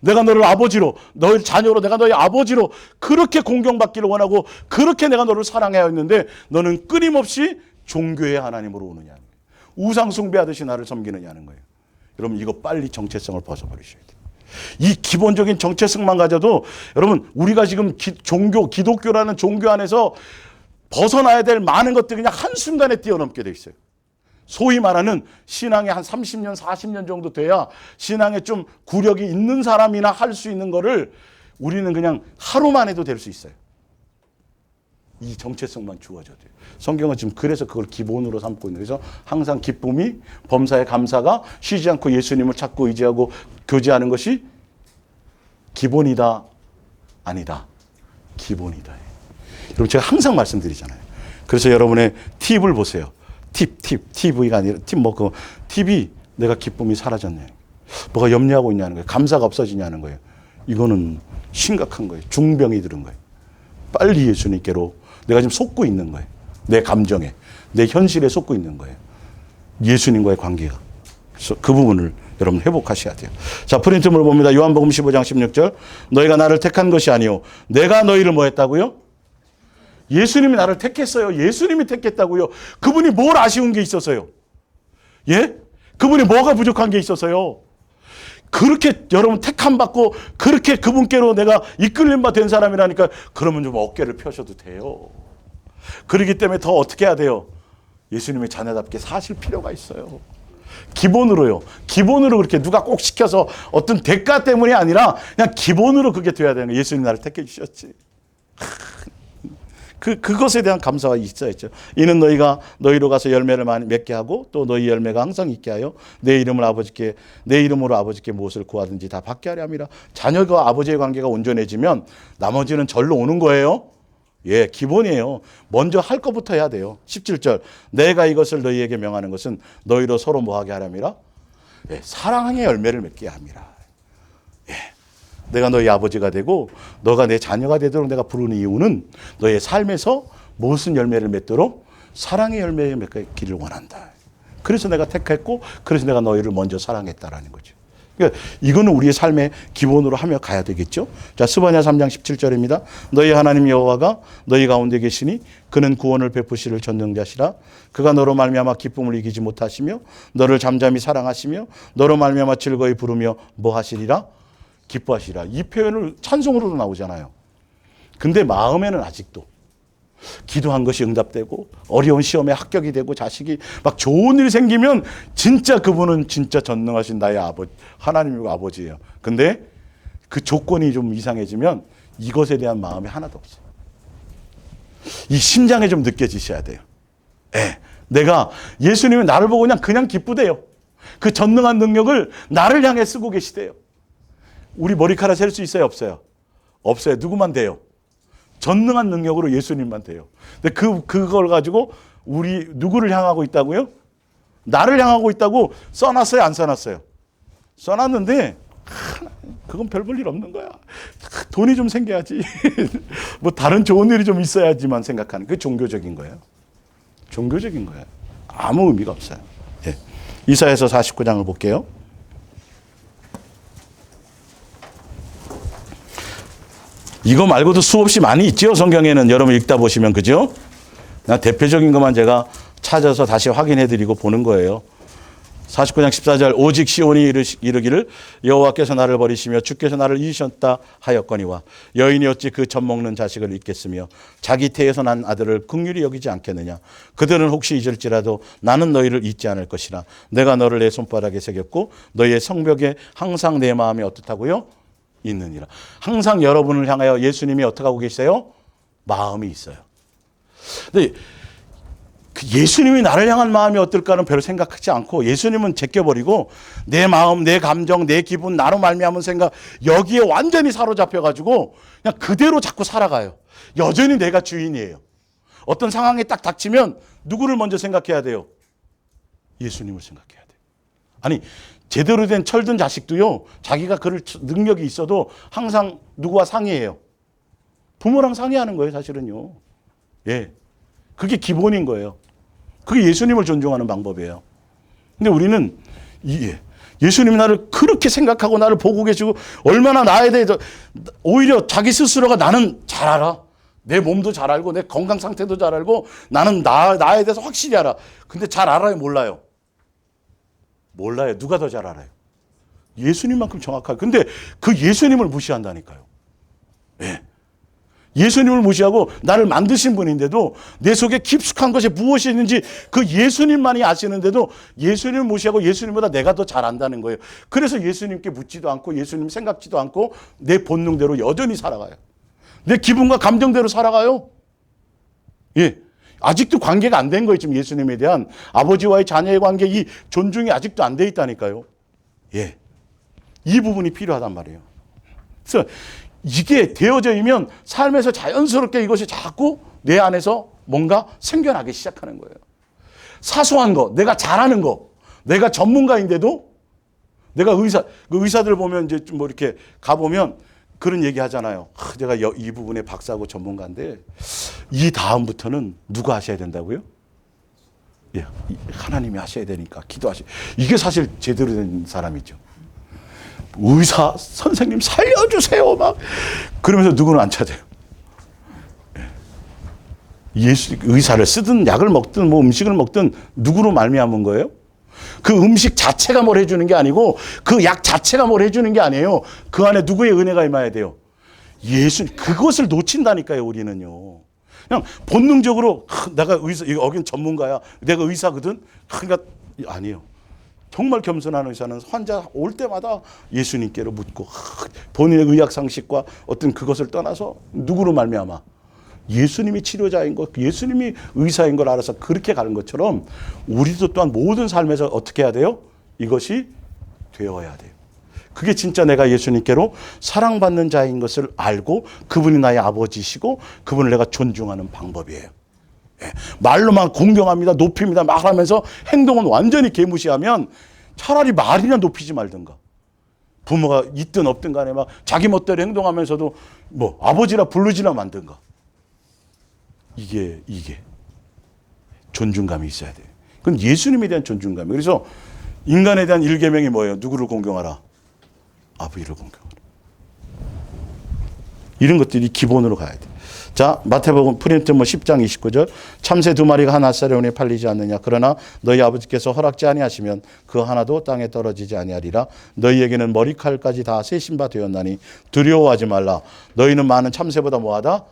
내가 너를 아버지로, 너의 자녀로, 내가 너의 아버지로 그렇게 공경받기를 원하고 그렇게 내가 너를 사랑해야 했는데 너는 끊임없이 종교의 하나님으로 오느냐는 거예요. 우상 숭배하듯이 나를 섬기느냐는 거예요. 여러분, 이거 빨리 정체성을 벗어버리셔야 돼요. 이 기본적인 정체성만 가져도 여러분, 우리가 지금 기독교라는 종교 안에서 벗어나야 될 많은 것들이 그냥 한순간에 뛰어넘게 돼 있어요. 소위 말하는 신앙에 한 30년, 40년 정도 돼야 신앙에 좀 구력이 있는 사람이나 할 수 있는 거를 우리는 그냥 하루만 해도 될 수 있어요. 이 정체성만 주어져야 돼요. 성경은 지금 그래서 그걸 기본으로 삼고 있는 거예요. 그래서 항상 기쁨이, 범사에 감사가, 쉬지 않고 예수님을 찾고 의지하고 교제하는 것이 기본이다, 아니다. 기본이다. 여러분, 제가 항상 말씀드리잖아요. 그래서 여러분의 팁을 보세요. TV가 아니라 팁이 내가 기쁨이 사라졌네. 뭐가 염려하고 있냐는 거예요. 감사가 없어지냐는 거예요. 이거는 심각한 거예요. 중병이 들은 거예요. 빨리 예수님께로 내가 지금 속고 있는 거예요. 내 감정에, 내 현실에 속고 있는 거예요. 예수님과의 관계가. 그래서 그 부분을 여러분 회복하셔야 돼요. 자, 프린트물 봅니다. 요한복음 15장 16절. 너희가 나를 택한 것이 아니요 내가 너희를 뭐 했다고요? 예수님이 나를 택했어요. 예수님이 택했다고요. 그분이 뭘 아쉬운 게 있어서요? 예? 그분이 뭐가 부족한 게 있어서요? 그렇게 여러분 택함 받고 그렇게 그분께로 내가 이끌림 바 된 사람이라니까 그러면 좀 어깨를 펴셔도 돼요. 그렇기 때문에 더 어떻게 해야 돼요? 예수님의 자녀답게 사실 필요가 있어요. 기본으로요. 기본으로 그렇게 누가 꼭 시켜서 어떤 대가 때문이 아니라 그냥 기본으로 그게 돼야 되는 거예요. 예수님 나를 택해 주셨지. 그것에 대한 감사가 있어야죠. 이는 너희가 너희로 가서 열매를 많이 맺게 하고 또 너희 열매가 항상 있게 하여 내 이름으로 아버지께 무엇을 구하든지 다 받게 하려 함이라. 자녀가 아버지의 관계가 온전해지면 나머지는 절로 오는 거예요. 예, 기본이에요. 먼저 할 것부터 해야 돼요. 17절. 내가 이것을 너희에게 명하는 것은 너희로 서로 뭐하게 하람이라? 예, 사랑의 열매를 맺게 함이라. 예. 내가 너희 아버지가 되고 너가 내 자녀가 되도록 내가 부르는 이유는 너의 삶에서 무슨 열매를 맺도록 사랑의 열매를 맺기를 원한다. 그래서 내가 택했고 그래서 내가 너희를 먼저 사랑했다라는 거죠. 그러니까 이거는 우리의 삶의 기본으로 하며 가야 되겠죠. 자, 스바냐 3장 17절입니다. 너희 하나님 여호와가 너희 가운데 계시니 그는 구원을 베푸시를 전능자시라. 그가 너로 말미암아 기쁨을 이기지 못하시며 너를 잠잠히 사랑하시며 너로 말미암아 즐거이 부르며 뭐 하시리라? 기뻐하시라. 이 표현을 찬송으로도 나오잖아요. 근데 마음에는 아직도 기도한 것이 응답되고 어려운 시험에 합격이 되고 자식이 막 좋은 일이 생기면 진짜 그분은 진짜 전능하신 나의 아버지, 하나님이고 아버지예요. 근데 그 조건이 좀 이상해지면 이것에 대한 마음이 하나도 없어요. 이 심장에 좀 느껴지셔야 돼요. 네. 내가 예수님이 나를 보고 그냥 기쁘대요. 그 전능한 능력을 나를 향해 쓰고 계시대요. 우리 머리카락 셀 수 있어요? 없어요? 없어요. 누구만 돼요? 전능한 능력으로 예수님만 돼요. 근데 그걸 가지고 우리 누구를 향하고 있다고요? 나를 향하고 있다고 써놨어요? 안 써놨어요? 써놨는데 그건 별 볼 일 없는 거야. 돈이 좀 생겨야지. 뭐 다른 좋은 일이 좀 있어야지만 생각하는 그게 종교적인 거예요. 종교적인 거예요. 아무 의미가 없어요. 예. 이사야서 49장을 볼게요. 이거 말고도 수없이 많이 있죠. 성경에는 여러분 읽다 보시면. 그죠? 그냥 대표적인 것만 제가 찾아서 다시 확인해 드리고 보는 거예요. 49장 14절 오직 시온이 이르기를 여호와께서 나를 버리시며 주께서 나를 잊으셨다 하였거니와 여인이 어찌 그 젖 먹는 자식을 잊겠으며 자기 태에서 난 아들을 긍휼히 여기지 않겠느냐. 그들은 혹시 잊을지라도 나는 너희를 잊지 않을 것이라. 내가 너를 내 손바닥에 새겼고 너희의 성벽에 항상 내 마음이 어떻다고요? 있느니라. 항상 여러분을 향하여 예수님이 어떻게 하고 계세요? 마음이 있어요. 근데 예수님이 나를 향한 마음이 어떨까는 별로 생각하지 않고 예수님은 제껴버리고 내 마음, 내 감정, 내 기분, 나로 말미암은 생각 여기에 완전히 사로잡혀가지고 그냥 그대로 자꾸 살아가요. 여전히 내가 주인이에요. 어떤 상황에 딱 닥치면 누구를 먼저 생각해야 돼요? 예수님을 생각해야 돼요. 아니 제대로 된 철든 자식도요. 자기가 그럴 능력이 있어도 항상 누구와 상의해요. 부모랑 상의하는 거예요. 사실은요. 예, 그게 기본인 거예요. 그게 예수님을 존중하는 방법이에요. 근데 우리는 예수님이 나를 그렇게 생각하고 나를 보고 계시고 얼마나 나에 대해서 오히려 자기 스스로가 나는 잘 알아. 내 몸도 잘 알고 내 건강 상태도 잘 알고 나는 나에 대해서 확실히 알아. 근데 잘 알아요? 몰라요? 몰라요. 누가 더 잘 알아요? 예수님만큼 정확하게. 근데 그 예수님을 무시한다니까요. 예. 예수님을 무시하고 나를 만드신 분인데도 내 속에 깊숙한 것이 무엇이 있는지 그 예수님만이 아시는데도 예수님을 무시하고 예수님보다 내가 더 잘 안다는 거예요. 그래서 예수님께 묻지도 않고 예수님 생각지도 않고 내 본능대로 여전히 살아가요. 내 기분과 감정대로 살아가요. 예. 아직도 관계가 안 된 거예요. 지금 예수님에 대한 아버지와의 자녀의 관계 이 존중이 아직도 안 돼 있다니까요. 예. 이 부분이 필요하단 말이에요. 그래서 이게 되어져 있으면 삶에서 자연스럽게 이것이 자꾸 내 안에서 뭔가 생겨나기 시작하는 거예요. 사소한 거, 내가 잘하는 거, 내가 전문가인데도 내가 의사들 보면 이제 좀 뭐 이렇게 가보면 그런 얘기 하잖아요. 제가 이 부분에 박사고 전문가인데 이 다음부터는 누가 하셔야 된다고요? 예, 하나님이 하셔야 되니까 기도하시. 이게 사실 제대로 된 사람이죠. 의사 선생님 살려주세요 막 그러면서 누구는 안 찾아요. 예수 의사를 쓰든 약을 먹든 뭐 음식을 먹든 누구로 말미암은 거예요? 그 음식 자체가 뭘 해주는 게 아니고 그 약 자체가 뭘 해주는 게 아니에요. 그 안에 누구의 은혜가 임해야 돼요? 예수. 그것을 놓친다니까요. 우리는요. 그냥 본능적으로 내가 의사 여긴 전문가야. 내가 의사거든. 그러니까 아니에요. 정말 겸손한 의사는 환자 올 때마다 예수님께로 묻고 본인의 의학 상식과 어떤 그것을 떠나서 누구로 말미암아 예수님이 치료자인 것, 예수님이 의사인 걸 알아서 그렇게 가는 것처럼 우리도 또한 모든 삶에서 어떻게 해야 돼요? 이것이 되어야 돼요. 그게 진짜 내가 예수님께로 사랑받는 자인 것을 알고 그분이 나의 아버지시고 그분을 내가 존중하는 방법이에요. 말로만 공경합니다, 높입니다 막 하면서 행동은 완전히 개무시하면 차라리 말이나 높이지 말든가. 부모가 있든 없든 간에 막 자기 멋대로 행동하면서도 뭐 아버지라 부르지나 만든가. 이게 존중감이 있어야 돼요. 그건 예수님에 대한 존중감이에요. 그래서 인간에 대한 일계명이 뭐예요? 누구를 공경하라? 아버지를 공경하라. 이런 것들이 기본으로 가야 돼요. 자, 마태복음 프린트 10장 29절. 참새 2마리가 한 앗살에 오니 팔리지 않느냐. 그러나 너희 아버지께서 허락지 아니하시면 그 하나도 땅에 떨어지지 아니하리라. 너희에게는 머리칼까지 다 세신 바 되었나니 두려워하지 말라. 너희는 많은 참새보다 뭐하다?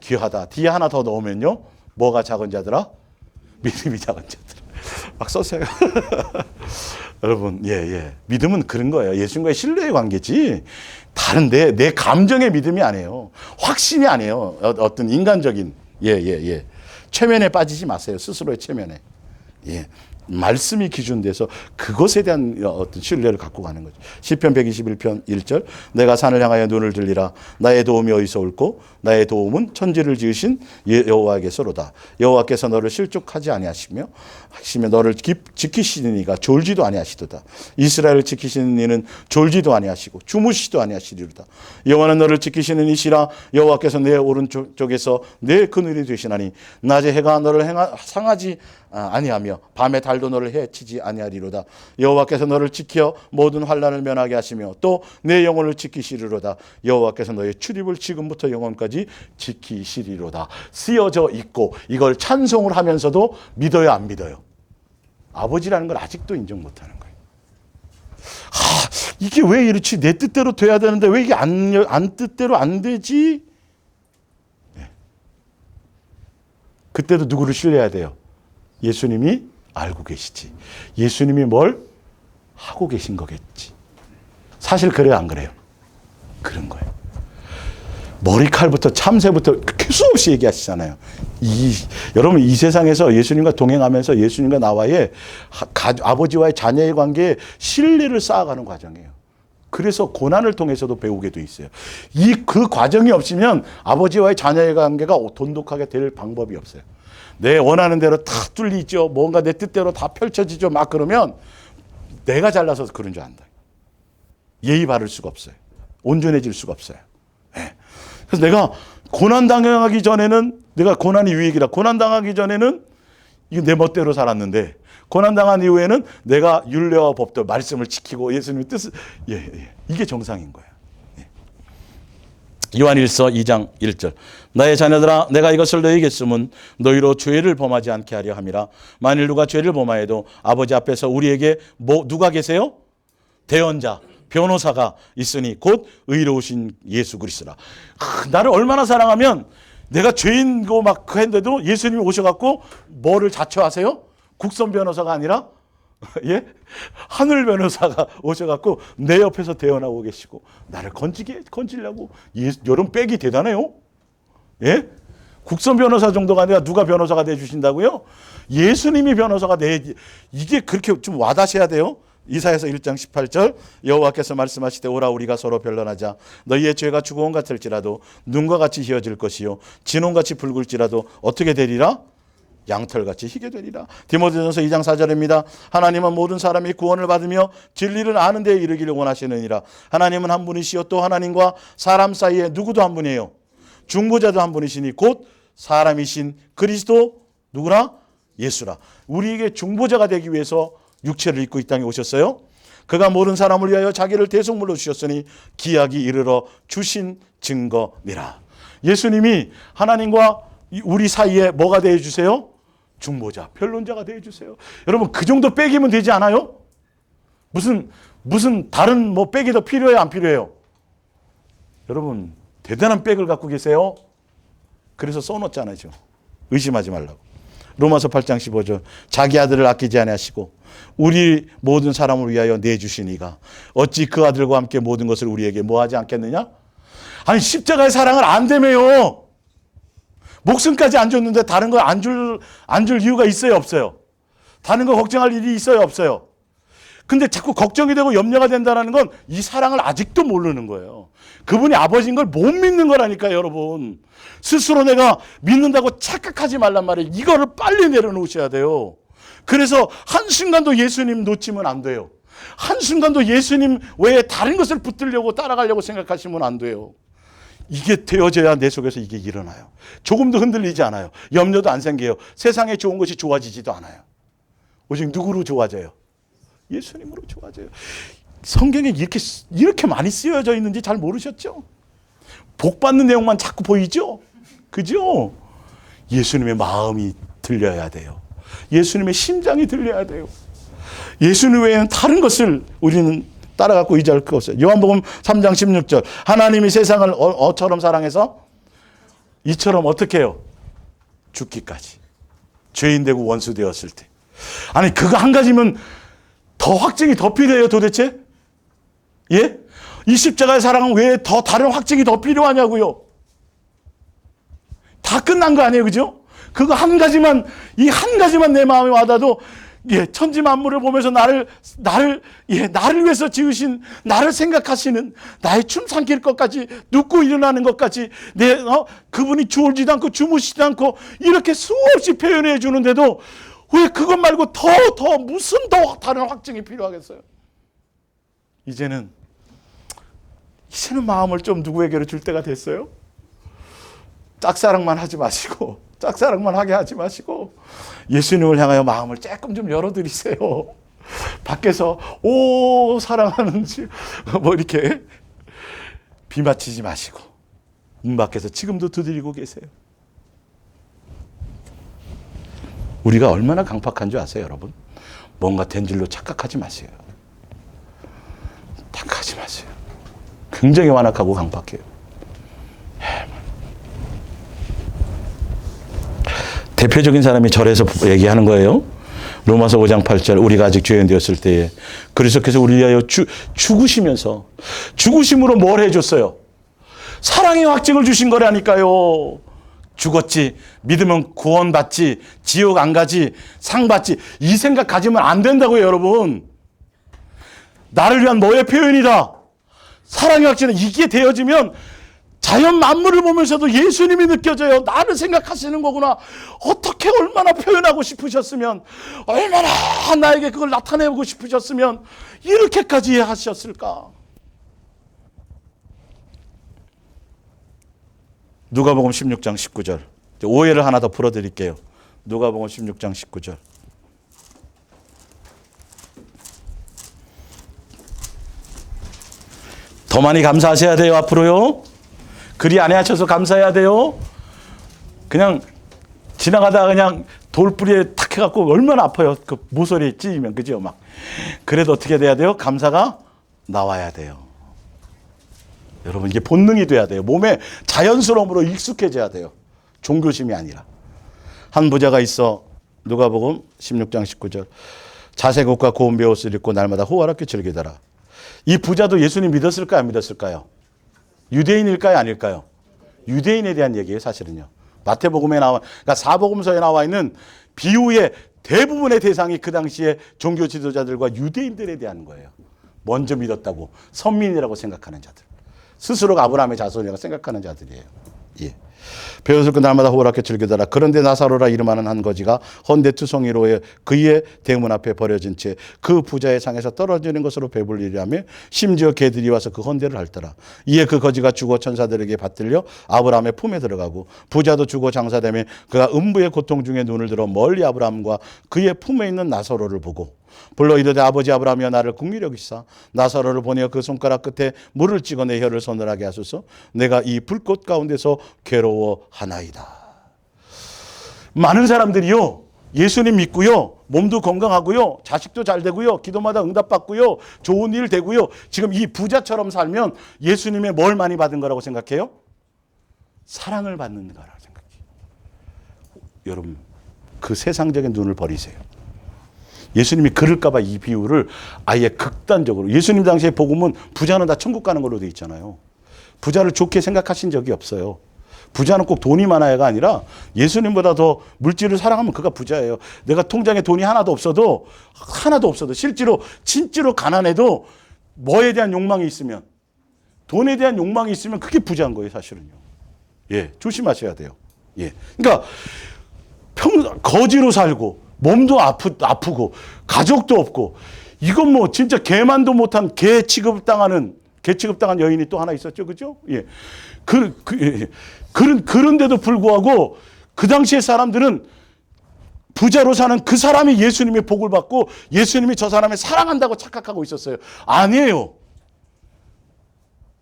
귀하다. 뒤에 하나 더 넣으면요. 뭐가 작은 자들아? 믿음이 작은 자들아. 막 썼어요. 여러분, 믿음은 그런 거예요. 예수님과의 신뢰의 관계지. 다른데 내 감정의 믿음이 아니에요. 확신이 아니에요. 어떤 인간적인 최면에 빠지지 마세요. 스스로의 최면에. 말씀이 기준돼서 그것에 대한 어떤 신뢰를 갖고 가는 거죠. 시편 121편 1절. 내가 산을 향하여 눈을 들리라. 나의 도움이 어디서 올고 나의 도움은 천지를 지으신 여호와께서로다. 여호와께서 너를 실족하지 아니하시며 너를 지키시는 이가 졸지도 아니하시도다. 이스라엘을 지키시는 이는 졸지도 아니하시고 주무시도 아니하시리로다. 여호와는 너를 지키시는 이시라. 여호와께서 내 오른쪽에서 내 그늘이 되시나니 낮에 해가 너를 상하지 아니하며 밤에 달도 너를 해치지 아니하리로다. 여호와께서 너를 지켜 모든 환난을 면하게 하시며 또 내 영혼을 지키시리로다. 여호와께서 너의 출입을 지금부터 영원까지 지키시리로다. 쓰여져 있고 이걸 찬송을 하면서도 믿어요, 안 믿어요? 아버지라는 걸 아직도 인정 못하는 거예요. 이게 왜 이렇지? 내 뜻대로 돼야 되는데 왜 이게 안 뜻대로 안 되지? 네. 그때도 누구를 신뢰해야 돼요? 예수님이 알고 계시지. 예수님이 뭘 하고 계신 거겠지. 사실 그래요, 안 그래요? 그런 거예요. 머리칼부터 참새부터 수없이 얘기하시잖아요. 여러분 이 세상에서 예수님과 동행하면서 예수님과 나와의 아버지와의 자녀의 관계에 신뢰를 쌓아가는 과정이에요. 그래서 고난을 통해서도 배우게 돼 있어요. 그 과정이 없으면 아버지와의 자녀의 관계가 돈독하게 될 방법이 없어요. 내 원하는 대로 다 뚫리죠. 뭔가 내 뜻대로 다 펼쳐지죠. 막 그러면 내가 잘나서 그런 줄 안다. 예의 바를 수가 없어요. 온전해질 수가 없어요. 네. 그래서 내가 고난당하기 전에는 내가 고난이 유익이라 고난당하기 전에는 이거 내 멋대로 살았는데 고난당한 이후에는 내가 율례와 법도 말씀을 지키고 예수님의 뜻을 이게 정상인 거예요. 요한일서 2장 1절 나의 자녀들아 내가 이것을 너희에게 쓰면 너희로 죄를 범하지 않게 하려 함이라. 만일 누가 죄를 범하여도 아버지 앞에서 우리에게 누가 계세요? 대언자 변호사가 있으니 곧 의로우신 예수 그리스도라. 나를 얼마나 사랑하면 내가 죄인고 막 했는데도 예수님이 오셔갖고 뭐를 자처하세요? 국선 변호사가 아니라 예? 하늘 변호사가 오셔갖고 내 옆에서 대언하고 계시고 나를 건지려고. 여러분 빽이 대단해요. 예? 국선 변호사 정도가 아니라 누가 변호사가 돼주신다고요? 예수님이 변호사가 이게 그렇게 좀 와닿으셔야 돼요. 이사야서 1장 18절 여호와께서 말씀하시되 오라 우리가 서로 변론하자. 너희의 죄가 주고온 같을지라도 눈과 같이 희어질 것이요 진홍같이 붉을지라도 어떻게 되리라? 양털같이 희게 되리라. 디모데전서 2장 4절입니다. 하나님은 모든 사람이 구원을 받으며 진리를 아는 데에 이르기를 원하시느니라. 하나님은 한 분이시요 또 하나님과 사람 사이에 누구도 한 분이에요. 중보자도 한 분이시니 곧 사람이신 그리스도 누구나? 예수라. 우리에게 중보자가 되기 위해서 육체를 입고 이 땅에 오셨어요. 그가 모든 사람을 위하여 자기를 대속물로 주셨으니 기약이 이르러 주신 증거니라. 예수님이 하나님과 우리 사이에 뭐가 되어주세요? 중보자, 변론자가 되어주세요. 여러분 그 정도 빼기면 되지 않아요? 무슨 다른 뭐 빼기 더 필요해요? 안 필요해요? 여러분 대단한 백을 갖고 계세요. 그래서 써놓잖아요. 의심하지 말라고. 로마서 8장 15절 자기 아들을 아끼지 아니하시고 우리 모든 사람을 위하여 내주시니가 어찌 그 아들과 함께 모든 것을 우리에게 뭐하지 않겠느냐? 아니 십자가의 사랑을 안 되매요. 목숨까지 안 줬는데 다른 거 안 줄 이유가 있어요, 없어요? 다른 거 걱정할 일이 있어요, 없어요? 근데 자꾸 걱정이 되고 염려가 된다는 건 이 사랑을 아직도 모르는 거예요. 그분이 아버지인 걸 못 믿는 거라니까요, 여러분. 스스로 내가 믿는다고 착각하지 말란 말이에요. 이거를 빨리 내려놓으셔야 돼요. 그래서 한순간도 예수님 놓치면 안 돼요. 한순간도 예수님 외에 다른 것을 붙들려고 따라가려고 생각하시면 안 돼요. 이게 되어져야 내 속에서 이게 일어나요. 조금도 흔들리지 않아요. 염려도 안 생겨요. 세상에 좋은 것이 좋아지지도 않아요. 오직 누구로 좋아져요? 예수님으로 좋아져요. 성경에 이렇게 많이 쓰여져 있는지 잘 모르셨죠? 복 받는 내용만 자꾸 보이죠? 그죠? 예수님의 마음이 들려야 돼요. 예수님의 심장이 들려야 돼요. 예수님 외에는 다른 것을 우리는 따라갖고 의지할 거 없어요. 요한복음 3장 16절 하나님이 세상을 어처럼 사랑해서 이처럼 어떻게 해요? 죽기까지. 죄인 되고 원수 되었을 때. 아니 그거 한 가지면 더 확증이 더 필요해요 도대체? 예? 이 십자가의 사랑은 왜 더 다른 확증이 더 필요하냐고요? 다 끝난 거 아니에요, 그죠? 그거 한 가지만, 이 한 가지만 내 마음에 와닿아도, 예, 천지 만물을 보면서 나를 위해서 지으신, 나를 생각하시는, 나의 춤 삼킬 것까지, 눕고 일어나는 것까지, 그분이 졸지도 않고 주무시지도 않고, 이렇게 수없이 표현해 주는데도, 왜 그것 말고 무슨 더 다른 확증이 필요하겠어요? 이제는 마음을 좀 누구에게로 줄 때가 됐어요? 짝사랑만 하지 마시고 짝사랑만 하게 하지 마시고 예수님을 향하여 마음을 조금 좀 열어드리세요. 밖에서 오 사랑하는지 뭐 이렇게 비맞히지 마시고 문 밖에서 지금도 두드리고 계세요. 우리가 얼마나 강팍한 줄 아세요, 여러분? 뭔가 된 줄로 착각하지 마세요. 착각하지 마세요. 굉장히 완악하고 강팍해요. 대표적인 사람이 절에서 얘기하는 거예요. 로마서 5장 8절 우리가 아직 죄인 되었을 때에 그리스도께서 우리 위하여 죽으시면서 죽으심으로 뭘 해줬어요? 사랑의 확증을 주신 거라니까요. 죽었지, 믿으면 구원받지, 지옥 안 가지, 상 받지, 이 생각 가지면 안 된다고요, 여러분. 나를 위한 너의 표현이다. 사랑의 확증은 이게 되어지면 자연 만물을 보면서도 예수님이 느껴져요. 나를 생각하시는 거구나. 어떻게 얼마나 표현하고 싶으셨으면, 얼마나 나에게 그걸 나타내고 싶으셨으면 이렇게까지 하셨을까. 누가복음 16장 19절. 오해를 하나 더 풀어드릴게요. 누가복음 16장 19절. 더 많이 감사하셔야 돼요, 앞으로요. 그리 안 하셔서 감사해야 돼요. 그냥 지나가다가 그냥 돌뿌리에 탁 해갖고 얼마나 아파요. 그 모서리에 찢으면, 그죠? 막. 그래도 어떻게 돼야 돼요? 감사가 나와야 돼요. 여러분, 이게 본능이 돼야 돼요. 몸에 자연스러움으로 익숙해져야 돼요. 종교심이 아니라. 한 부자가 있어. 누가복음 16장 19절. 자색 옷과 고운 베옷을 입고 날마다 호화롭게 즐기더라. 이 부자도 예수님 믿었을까요? 안 믿었을까요? 유대인일까요? 아닐까요? 유대인에 대한 얘기예요, 사실은요. 마태복음에 그러니까 사복음서에 나와 있는 비유의 대부분의 대상이 그 당시에 종교 지도자들과 유대인들에 대한 거예요. 먼저 믿었다고, 선민이라고 생각하는 자들. 스스로가 아브라함의 자손이라고 생각하는 자들이에요. 예. 베옷을 입고 날마다 호락게 즐기더라. 그런데 나사로라 이름하는 한 거지가 헌데투성이로 그의 대문 앞에 버려진 채 그 부자의 상에서 떨어지는 것으로 배불리려며 심지어 개들이 와서 그 헌대를 핥더라. 이에 그 거지가 죽어 천사들에게 받들려 아브라함의 품에 들어가고 부자도 죽어 장사되며 그가 음부의 고통 중에 눈을 들어 멀리 아브라함과 그의 품에 있는 나사로를 보고 불러 이르되 아버지 아브라함이여 나를 긍휼히 여기사 나사로를 보내어 그 손가락 끝에 물을 찍어 내 혀를 서늘하게 하소서. 내가 이 불꽃 가운데서 괴로워하나이다. 많은 사람들이요, 예수님 믿고요, 몸도 건강하고요, 자식도 잘 되고요, 기도마다 응답받고요, 좋은 일 되고요, 지금 이 부자처럼 살면 예수님의 뭘 많이 받은 거라고 생각해요? 사랑을 받는 거라고 생각해요. 여러분, 그 세상적인 눈을 버리세요. 예수님이 그럴까봐 이 비유를 아예 극단적으로, 예수님 당시에 복음은 부자는 다 천국 가는 걸로 돼 있잖아요. 부자를 좋게 생각하신 적이 없어요. 부자는 꼭 돈이 많아야가 아니라 예수님보다 더 물질을 사랑하면 그가 부자예요. 내가 통장에 돈이 하나도 없어도 실제로 진짜로 가난해도 뭐에 대한 욕망이 있으면, 돈에 대한 욕망이 있으면 그게 부자인 거예요, 사실은요. 예, 조심하셔야 돼요. 예, 그러니까 거지로 살고 몸도 아프고 가족도 없고, 이건 뭐 진짜 개만도 못한 개 취급당한 여인이 또 하나 있었죠, 그죠? 예, 그런데도 불구하고 그 당시의 사람들은 부자로 사는 그 사람이 예수님의 복을 받고 예수님이 저 사람을 사랑한다고 착각하고 있었어요. 아니에요.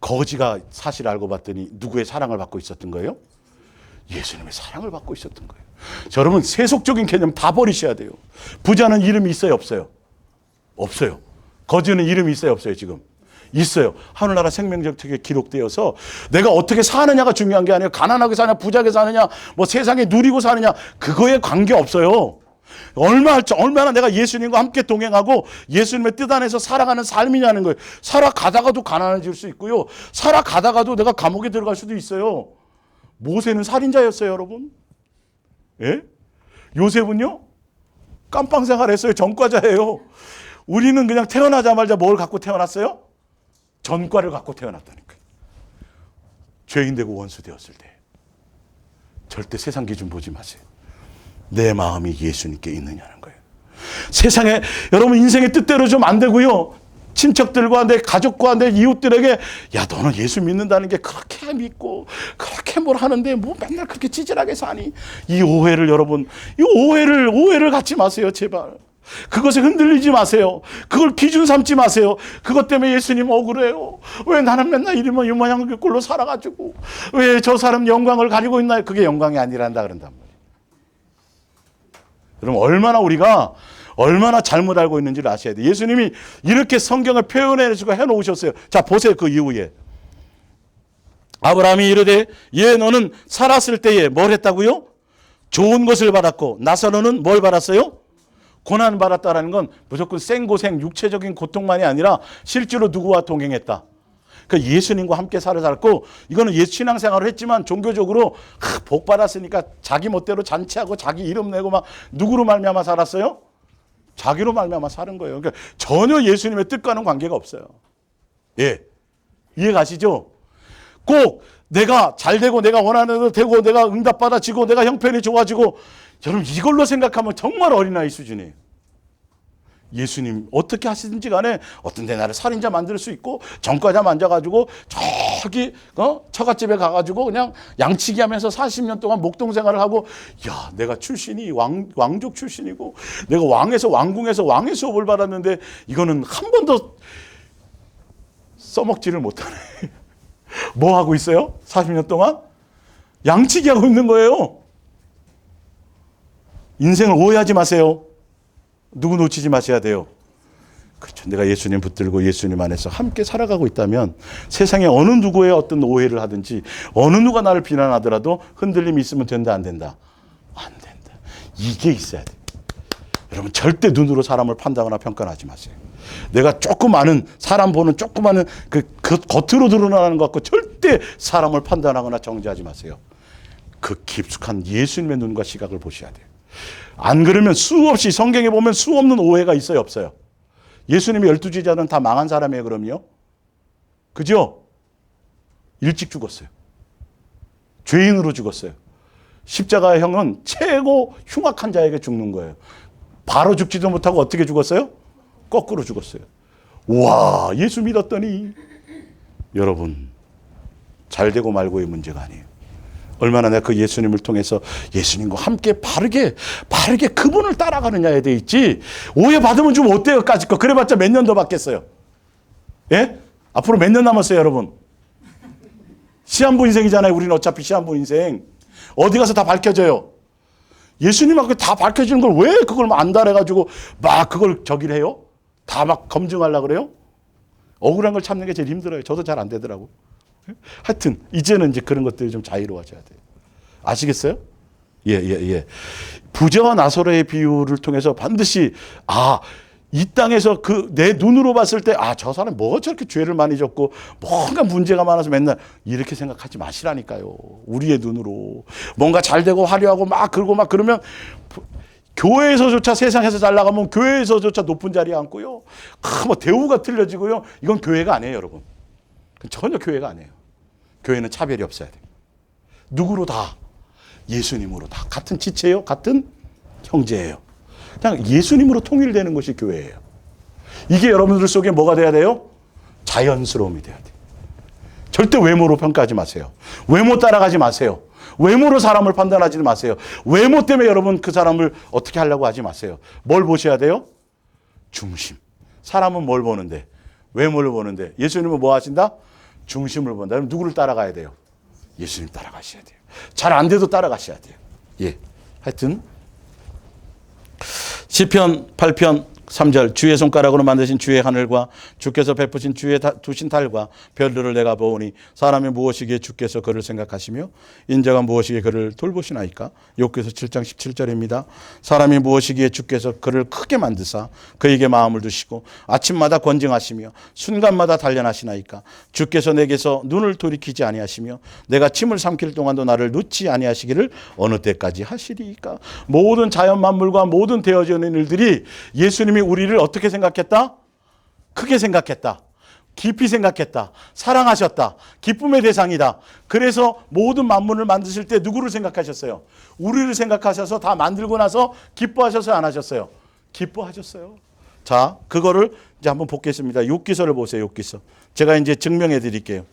거지가 사실 알고 봤더니 누구의 사랑을 받고 있었던 거예요? 예수님의 사랑을 받고 있었던 거예요. 자, 여러분, 세속적인 개념 다 버리셔야 돼요. 부자는 이름이 있어요, 없어요? 없어요. 거지는 이름이 있어요, 없어요, 지금? 있어요. 하늘나라 생명책에 기록되어서 내가 어떻게 사느냐가 중요한 게 아니에요. 가난하게 사냐, 부자게 사느냐, 뭐 세상에 누리고 사느냐, 그거에 관계 없어요. 얼마나 내가 예수님과 함께 동행하고 예수님의 뜻 안에서 살아가는 삶이냐는 거예요. 살아가다가도 가난해질 수 있고요. 살아가다가도 내가 감옥에 들어갈 수도 있어요. 모세는 살인자였어요, 여러분. 예? 요셉은요? 깜빵 생활했어요. 전과자예요. 우리는 그냥 태어나자마자 뭘 갖고 태어났어요? 전과를 갖고 태어났다니까요. 죄인 되고 원수 되었을 때. 절대 세상 기준 보지 마세요. 내 마음이 예수님께 있느냐는 거예요. 세상에, 여러분 인생의 뜻대로 좀 안 되고요, 친척들과 내 가족과 내 이웃들에게 야 너는 예수 믿는다는 게 그렇게 믿고 그렇게 뭘 하는데 뭐 맨날 그렇게 찌질하게 사니. 이 오해를 여러분, 이 오해를 갖지 마세요 제발. 그것에 흔들리지 마세요. 그걸 기준 삼지 마세요. 그것 때문에 예수님 억울해요. 왜 나는 맨날 이러면 이 모양 그 꼴로 살아가지고 왜 저 사람 영광을 가지고 있나요? 그게 영광이 아니란다 그런단 말이에요. 여러분 얼마나 잘못 알고 있는지를 아셔야 돼요. 예수님이 이렇게 성경을 표현해주고 해놓으셨어요. 자 보세요. 그 이후에 아브라함이 이르되 예 너는 살았을 때에 뭘 했다고요? 좋은 것을 받았고 나사로는 뭘 받았어요? 고난 받았다라는 건 무조건 생고생 육체적인 고통만이 아니라 실제로 누구와 동행했다. 그 예수님과 함께 살았고 이거는 예수 신앙생활을 했지만 종교적으로 복 받았으니까 자기 멋대로 잔치하고 자기 이름 내고 막 누구로 말미암아 살았어요? 자기로 말미암아 사는 거예요. 그러니까 전혀 예수님의 뜻과는 관계가 없어요. 예, 이해 가시죠? 꼭 내가 잘 되고 내가 원하는 대로 되고 내가 응답받아지고 내가 형편이 좋아지고 여러분 이걸로 생각하면 정말 어린아이 수준이에요. 예수님 어떻게 하시든지 간에 어떤 데 나를 살인자 만들 수 있고 전과자 만져가지고 저기 처갓집에 가가지고 그냥 양치기 하면서 40년 동안 목동 생활을 하고 야 내가 출신이 왕족 출신이고 내가 왕궁에서 왕의 수업을 받았는데 이거는 한 번도 써먹지를 못하네. 뭐 하고 있어요? 40년 동안? 양치기 하고 있는 거예요. 인생을 오해하지 마세요. 누구 놓치지 마셔야 돼요. 그렇죠. 내가 예수님 붙들고 예수님 안에서 함께 살아가고 있다면 세상에 어느 누구의 어떤 오해를 하든지 어느 누가 나를 비난하더라도 흔들림이 있으면 된다 안 된다? 안 된다. 이게 있어야 돼. 여러분 절대 눈으로 사람을 판단하거나 평가하지 마세요. 내가 조그마한 사람 보는 조그마한 그 겉으로 드러나는 것 갖고 절대 사람을 판단하거나 정죄하지 마세요. 그 깊숙한 예수님의 눈과 시각을 보셔야 돼요. 안 그러면 수없이 성경에 보면 수없는 오해가 있어요 없어요? 예수님의 12제자는 다 망한 사람이에요 그럼요? 그죠? 일찍 죽었어요. 죄인으로 죽었어요. 십자가의 형은 최고 흉악한 자에게 죽는 거예요. 바로 죽지도 못하고 어떻게 죽었어요? 거꾸로 죽었어요. 와 예수 믿었더니 여러분 잘 되고 말고의 문제가 아니에요. 얼마나 내가 그 예수님을 통해서 예수님과 함께 바르게 그분을 따라가느냐에 돼 있지. 오해받으면 좀 어때요? 까짓 거. 그래봤자 몇 년 더 받겠어요. 예? 앞으로 몇 년 남았어요 여러분? 시한부 인생이잖아요. 우리는 어차피 시한부 인생. 어디 가서 다 밝혀져요. 예수님하고 다 밝혀지는 걸 왜 그걸 안달해가지고 막 그걸 저기를 해요? 다 막 검증하려고 그래요? 억울한 걸 참는 게 제일 힘들어요. 저도 잘 안 되더라고. 하여튼 이제는 이제 그런 것들이 좀 자유로워져야 돼요. 아시겠어요? 예. 부자와 나사로의 비유를 통해서 반드시 이 땅에서 내 눈으로 봤을 때 저 사람 뭐 저렇게 죄를 많이 졌고 뭔가 문제가 많아서 맨날 이렇게 생각하지 마시라니까요. 우리의 눈으로 뭔가 잘 되고 화려하고 막 그러고 막 그러면 교회에서조차 세상에서 잘 나가면 교회에서조차 높은 자리에 앉고요. 뭐 대우가 틀려지고요. 이건 교회가 아니에요 여러분. 전혀 교회가 아니에요. 교회는 차별이 없어야 돼요. 누구로 다? 예수님으로 다. 같은 지체예요. 같은 형제예요. 그냥 예수님으로 통일되는 것이 교회예요. 이게 여러분들 속에 뭐가 돼야 돼요? 자연스러움이 돼야 돼요. 절대 외모로 평가하지 마세요. 외모 따라가지 마세요. 외모로 사람을 판단하지 마세요. 외모 때문에 여러분 그 사람을 어떻게 하려고 하지 마세요. 뭘 보셔야 돼요? 중심. 사람은 뭘 보는데? 외모를 보는데. 예수님은 뭐 하신다? 중심을 본다. 그럼 누구를 따라가야 돼요? 예수님 따라가셔야 돼요. 잘 안 돼도 따라가셔야 돼요. 예. 하여튼 시편 8편 3절 주의 손가락으로 만드신 주의 하늘과 주께서 베푸신 주의 두신 달과 별들을 내가 보오니 사람이 무엇이기에 주께서 그를 생각하시며 인자가 무엇이기에 그를 돌보시나이까. 욥기서 7장 17절입니다. 사람이 무엇이기에 주께서 그를 크게 만드사 그에게 마음을 두시고 아침마다 권징하시며 순간마다 단련하시나이까. 주께서 내게서 눈을 돌이키지 아니하시며 내가 침을 삼킬 동안도 나를 놓지 아니하시기를 어느 때까지 하시리이까. 모든 자연 만물과 모든 되어지는 일들이 예수님이 우리를 어떻게 생각했다? 크게 생각했다. 깊이 생각했다. 사랑하셨다. 기쁨의 대상이다. 그래서 모든 만물을 만드실 때 누구를 생각하셨어요? 우리를 생각하셔서 다 만들고 나서 기뻐하셔서 안 하셨어요? 기뻐하셨어요. 자, 그거를 이제 한번 보겠습니다. 욥기서를 보세요. 욥기서. 제가 이제 증명해 드릴게요.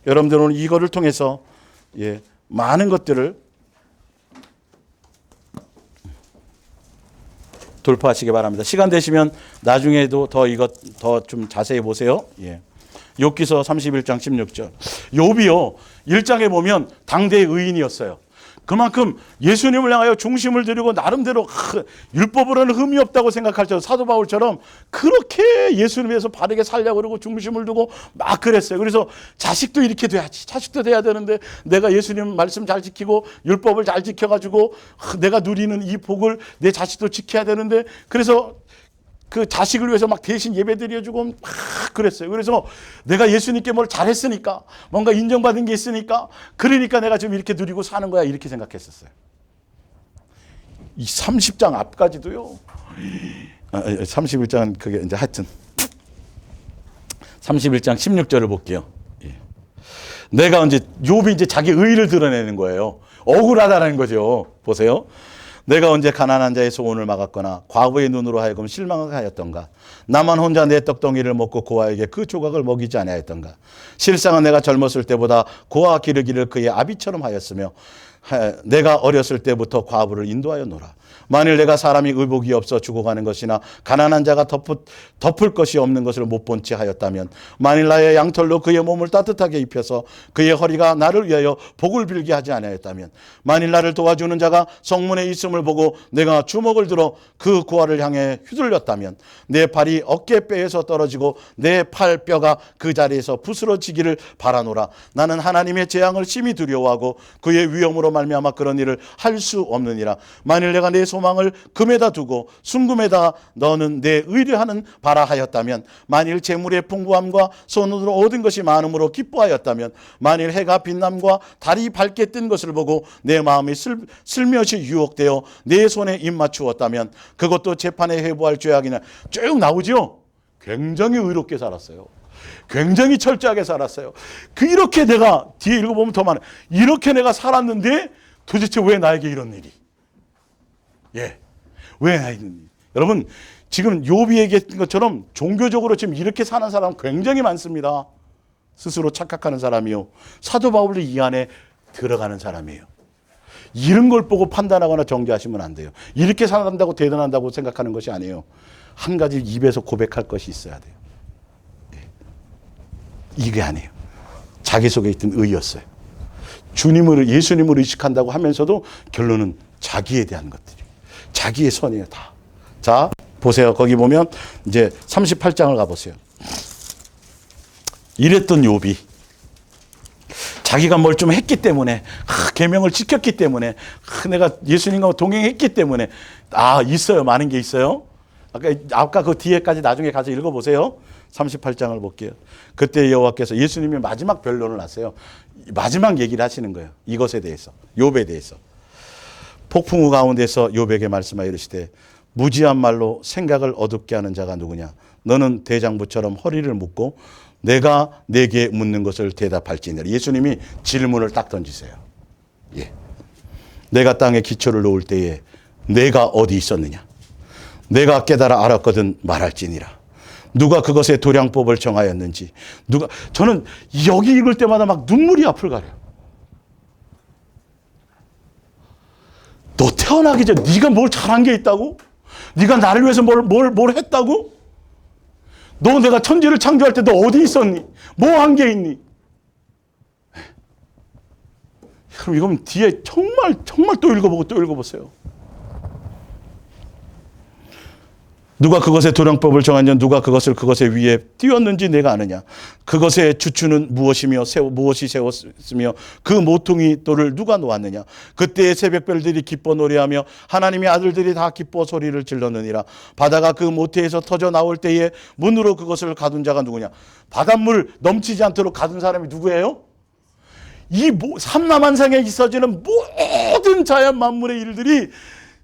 여러분들은 오늘 이거를 통해서 많은 것들을 돌파하시기 바랍니다. 시간 되시면 나중에도 더 좀 자세히 보세요. 욥기서 31장 16절. 욥이요, 1장에 보면 당대의 의인이었어요. 그만큼 예수님을 향하여 중심을 들이고 나름대로 율법으로는 흠이 없다고 생각할 때 사도 바울처럼 그렇게 예수님에서 바르게 살려고 그러고 중심을 두고 막 그랬어요. 그래서 자식도 이렇게 돼야지. 자식도 돼야 되는데 내가 예수님 말씀 잘 지키고 율법을 잘 지켜가지고 내가 누리는 이 복을 내 자식도 지켜야 되는데, 그래서 그 자식을 위해서 막 대신 예배 드려주고 막 그랬어요. 그래서 내가 예수님께 뭘 잘했으니까, 뭔가 인정받은 게 있으니까, 그러니까 내가 지금 이렇게 누리고 사는 거야, 이렇게 생각했었어요. 이 30장 앞까지도요. 31장은 그게 이제 하여튼 31장 16절을 볼게요. 내가 이제 욥이 이제 자기 의의를 드러내는 거예요. 억울하다는 거죠. 보세요. 내가 언제 가난한 자의 소원을 막았거나 과부의 눈으로 하여금 실망하게 하였던가. 나만 혼자 내 떡덩이를 먹고 고아에게 그 조각을 먹이지 아니하였던가. 실상은 내가 젊었을 때보다 고아 기르기를 그의 아비처럼 하였으며 내가 어렸을 때부터 과부를 인도하였노라. 만일 내가 사람이 의복이 없어 죽어가는 것이나 가난한 자가 덮을 것이 없는 것을 못 본 채 하였다면, 만일 나의 양털로 그의 몸을 따뜻하게 입혀서 그의 허리가 나를 위하여 복을 빌게 하지 아니하였다면, 만일 나를 도와주는 자가 성문에 있음을 보고 내가 주먹을 들어 그 고아를 향해 휘둘렸다면, 내 팔이 어깨뼈에서 떨어지고 내 팔뼈가 그 자리에서 부스러지기를 바라노라. 나는 하나님의 재앙을 심히 두려워하고 그의 위엄으로 말미암아 그런 일을 할 수 없느니라. 만일 내가 내 소망을 금에다 두고 순금에다 너는 내 의뢰하는 바라 하였다면, 만일 재물의 풍부함과 손으로 얻은 것이 많음으로 기뻐하였다면, 만일 해가 빛남과 달이 밝게 뜬 것을 보고 내 마음이 슬며시 유혹되어 내 손에 입 맞추었다면, 그것도 재판에 회부할 죄악이나. 쭉 나오죠. 굉장히 의롭게 살았어요. 굉장히 철저하게 살았어요. 이렇게 내가 뒤에 읽어보면 더 많아요. 이렇게 내가 살았는데 도대체 왜 나에게 이런 일이? 왜 나에게 이런 일이? 여러분, 지금 욥이 얘기했던 것처럼 종교적으로 지금 이렇게 사는 사람 굉장히 많습니다. 스스로 착각하는 사람이요. 사도 바울이 이 안에 들어가는 사람이에요. 이런 걸 보고 판단하거나 정죄하시면 안 돼요. 이렇게 살아간다고 대단한다고 생각하는 것이 아니에요. 한 가지 입에서 고백할 것이 있어야 돼요. 이게 아니에요. 자기 속에 있던 의였어요. 예수님을 의식한다고 하면서도 결론은 자기에 대한 것들이, 자기의 선이에요, 다. 자, 보세요. 거기 보면 이제 38장을 가보세요. 이랬던 욥이 자기가 뭘 좀 했기 때문에, 계명을 지켰기 때문에, 내가 예수님과 동행했기 때문에, 있어요. 많은 게 있어요. 아까 그 뒤에까지 나중에 가서 읽어보세요. 38장을 볼게요. 그때 여호와께서, 예수님이 마지막 변론을 하세요. 마지막 얘기를 하시는 거예요. 이것에 대해서, 욥에 대해서. 폭풍우 가운데서 욥에게 말씀하여 이르시되, 무지한 말로 생각을 어둡게 하는 자가 누구냐? 너는 대장부처럼 허리를 묶고 내가 내게 묻는 것을 대답할지니라. 예수님이 질문을 딱 던지세요. 내가 땅에 기초를 놓을 때에 내가 어디 있었느냐? 내가 깨달아 알았거든 말할지니라. 누가 그것의 도량법을 정하였는지, 저는 여기 읽을 때마다 막 눈물이 앞을 가려요. 너 태어나기 전에 네가 뭘 잘한 게 있다고? 네가 나를 위해서 뭘 했다고? 너 내가 천지를 창조할 때 너 어디 있었니? 뭐 한 게 있니? 그럼 이건 뒤에 정말 또 읽어보고 또 읽어보세요. 누가 그것의 도량법을 정하냐? 누가 그것의 위에 띄웠는지 내가 아느냐? 그것의 주추는 무엇이며 무엇이 세웠으며 그 모퉁이 돌을 누가 놓았느냐? 그때의 새벽별들이 기뻐 노래하며 하나님의 아들들이 다 기뻐 소리를 질렀느니라. 바다가 그 모태에서 터져 나올 때에 문으로 그것을 가둔 자가 누구냐? 바닷물 넘치지 않도록 가둔 사람이 누구예요? 이 삼라만상에 있어지는 모든 자연 만물의 일들이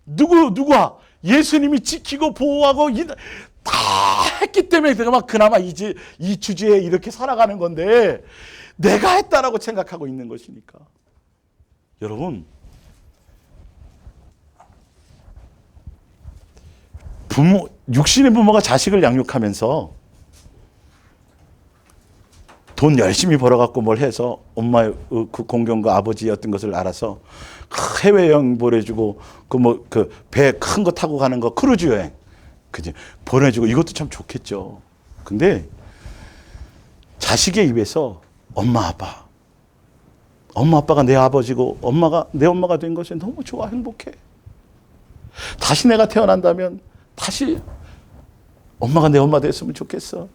누가 예수님이 지키고 보호하고 다 했기 때문에 내가 막 그나마 이 주제에 이렇게 살아가는 건데, 내가 했다라고 생각하고 있는 것이니까. 여러분, 육신의 부모가 자식을 양육하면서 돈 열심히 벌어갖고 뭘 해서 엄마의 그 공경과 아버지의 어떤 것을 알아서 해외여행 보내주고 그 배 큰 거 타고 가는 거 크루즈 여행 그지 보내주고 이것도 참 좋겠죠. 근데 자식의 입에서 엄마 아빠가 내 아버지고 내 엄마가 된 것이 너무 좋아 행복해. 다시 내가 태어난다면 다시 엄마가 내 엄마 됐으면 좋겠어.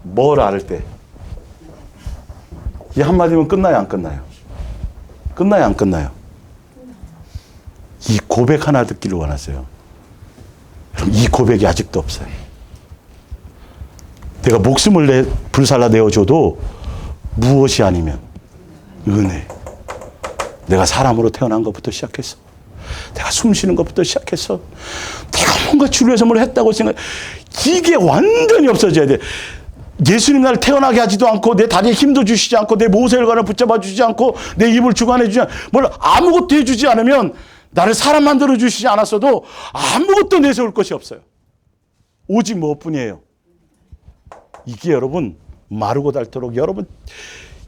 뭘 알 때? 이 한마디면 끝나요, 안 끝나요? 끝나요, 안 끝나요? 이 고백 하나 듣기를 원하세요. 여러분, 이 고백이 아직도 없어요. 내가 목숨을 불살라 내어줘도 무엇이 아니면 은혜. 내가 사람으로 태어난 것부터 시작해서 내가 숨 쉬는 것부터 시작해서 내가 뭔가 주를 위해서 뭘 했다고 생각 이게 완전히 없어져야 돼. 예수님 날 태어나게 하지도 않고 내 다리에 힘도 주시지 않고 내 모세혈관을 붙잡아 주지 않고 내 입을 주관해 주지 않고 뭘 아무것도 해주지 않으면 나를 사람 만들어 주시지 않았어도 아무것도 내세울 것이 없어요. 오직 무엇뿐이에요. 이게 여러분 마르고 닳도록 여러분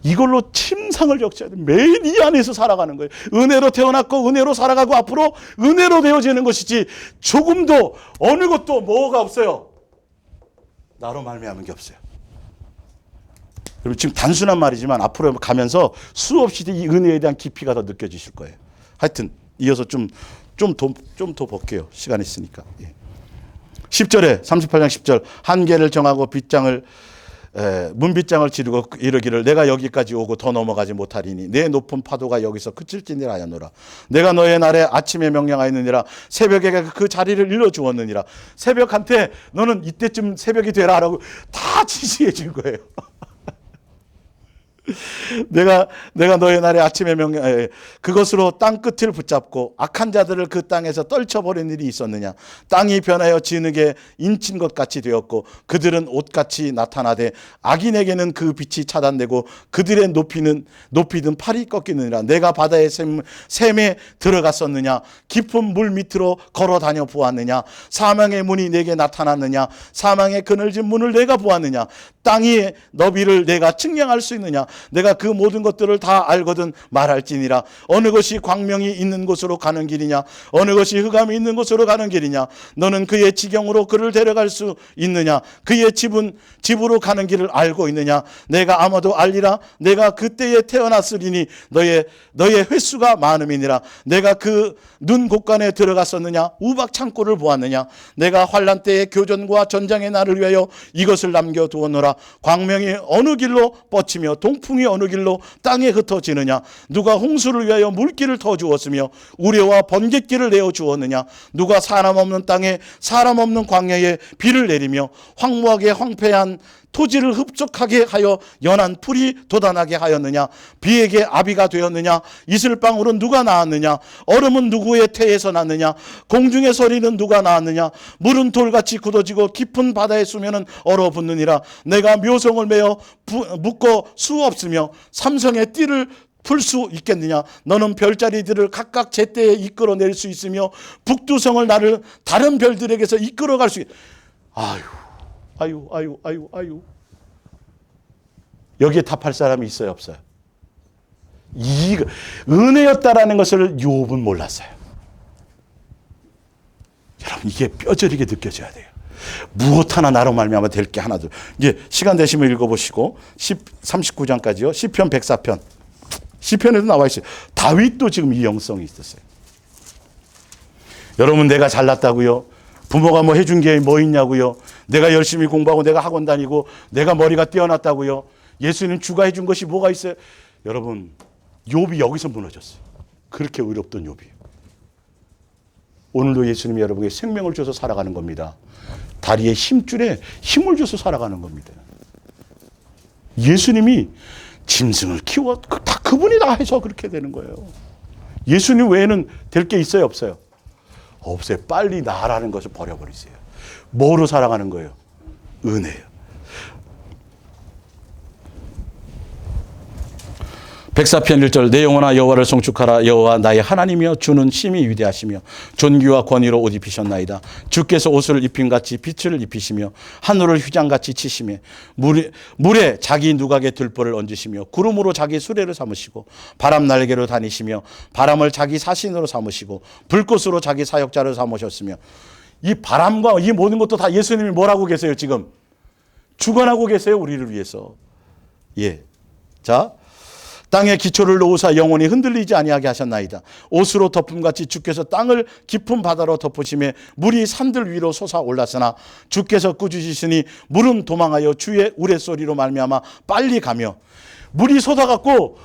이걸로 침상을 적셔야 돼요. 매일 이 안에서 살아가는 거예요. 은혜로 태어났고 은혜로 살아가고 앞으로 은혜로 되어지는 것이지 조금도 어느 것도 뭐가 없어요. 나로 말미암은 게 없어요. 여러분 지금 단순한 말이지만 앞으로 가면서 수없이 이 은혜에 대한 깊이가 더 느껴지실 거예요. 하여튼 이어서 좀 더 볼게요. 시간 있으니까. 예. 10절에 38장 10절 한계를 정하고 문빗장을 지르고 이르기를 내가 여기까지 오고 더 넘어가지 못하리니 내 높은 파도가 여기서 그칠지니라 하였노라. 내가 너의 날에 아침에 명령하였느니라. 새벽에 그 자리를 일러주었느니라. 새벽한테 너는 이때쯤 새벽이 되라 라고 다 지시해 준 거예요. 내가 너의 날에 아침에 그것으로 땅 끝을 붙잡고 악한 자들을 그 땅에서 떨쳐버린 일이 있었느냐. 땅이 변하여 진흙에 인친 것 같이 되었고 그들은 옷같이 나타나되 악인에게는 그 빛이 차단되고 그들의 높이든 팔이 꺾이느니라. 내가 바다의 샘에 들어갔었느냐. 깊은 물 밑으로 걸어 다녀 보았느냐. 사망의 문이 내게 나타났느냐. 사망의 그늘진 문을 내가 보았느냐. 땅의 너비를 내가 측량할 수 있느냐. 내가 그 모든 것들을 다 알거든 말할지니라. 어느 것이 광명이 있는 곳으로 가는 길이냐. 어느 것이 흑암이 있는 곳으로 가는 길이냐. 너는 그의 지경으로 그를 데려갈 수 있느냐. 그의 집으로 가는 길을 알고 있느냐. 내가 아마도 알리라. 내가 그때에 태어났으리니 너의 횟수가 많음이니라. 내가 그 눈 곳간에 들어갔었느냐. 우박 창고를 보았느냐. 내가 환난 때의 교전과 전장의 날을 위하여 이것을 남겨두었노라. 광명이 어느 길로 뻗치며 동풍이 어느 길로 땅에 흩어지느냐. 누가 홍수를 위하여 물길을 터주었으며 우레와 번갯길을 내어주었느냐. 누가 사람 없는 땅에 사람 없는 광야에 비를 내리며 황무하게 황폐한 토지를 흡족하게 하여 연한 풀이 돋아나게 하였느냐. 비에게 아비가 되었느냐. 이슬방울은 누가 낳았느냐. 얼음은 누구의 태에서 났느냐. 공중의 소리는 누가 낳았느냐. 물은 돌같이 굳어지고 깊은 바다의 수면은 얼어붙느니라. 내가 묘성을 메어 묶어 수 없으며 삼성의 띠를 풀 수 있겠느냐. 너는 별자리들을 각각 제때에 이끌어낼 수 있으며 북두성을 나를 다른 별들에게서 이끌어갈 수 아유. 여기에 답할 사람이 있어요, 없어요? 은혜였다라는 것을 욥은 몰랐어요. 여러분 이게 뼈저리게 느껴져야 돼요. 무엇 하나 나로 말미암아 될 게 하나도. 이제 시간 되시면 읽어보시고 39장까지요. 시편 104편. 시편에도 나와 있어요. 다윗도 지금 이 영성이 있었어요. 여러분 내가 잘났다고요? 부모가 뭐 해준 게 뭐 있냐고요? 내가 열심히 공부하고 내가 학원 다니고 내가 머리가 뛰어났다고요? 예수님 주가 해준 것이 뭐가 있어요? 여러분 욥이 여기서 무너졌어요. 그렇게 의롭던 욥이. 오늘도 예수님이 여러분에게 생명을 줘서 살아가는 겁니다. 다리에 힘줄에 힘을 줘서 살아가는 겁니다. 예수님이 짐승을 키워 다 그분이 다 해서 그렇게 되는 거예요. 예수님 외에는 될 게 있어요, 없어요? 없어요. 빨리 나라는 것을 버려버리세요. 뭐로 살아가는 거예요? 은혜예요. 104편 1절 내 영혼아 여호와를 송축하라. 여호와 나의 하나님이여 주는 심히 위대하시며 존귀와 권위로 옷 입히셨나이다. 주께서 옷을 입힌같이 빛을 입히시며 하늘을 휘장같이 치시며 물에 자기 누각에 들보를 얹으시며 구름으로 자기 수레를 삼으시고 바람 날개로 다니시며 바람을 자기 사신으로 삼으시고 불꽃으로 자기 사역자를 삼으셨으며. 이 바람과 이 모든 것도 다 예수님이 뭐라고 계세요? 지금 주관하고 계세요. 우리를 위해서. 예. 자, 땅에 기초를 놓으사 영원히 흔들리지 아니하게 하셨나이다. 옷으로 덮음같이 주께서 땅을 깊은 바다로 덮으시며 물이 산들 위로 솟아올랐으나 주께서 꾸짖으시니 물은 도망하여 주의 우레소리로 말미암아 빨리 가며. 물이 쏟아갖고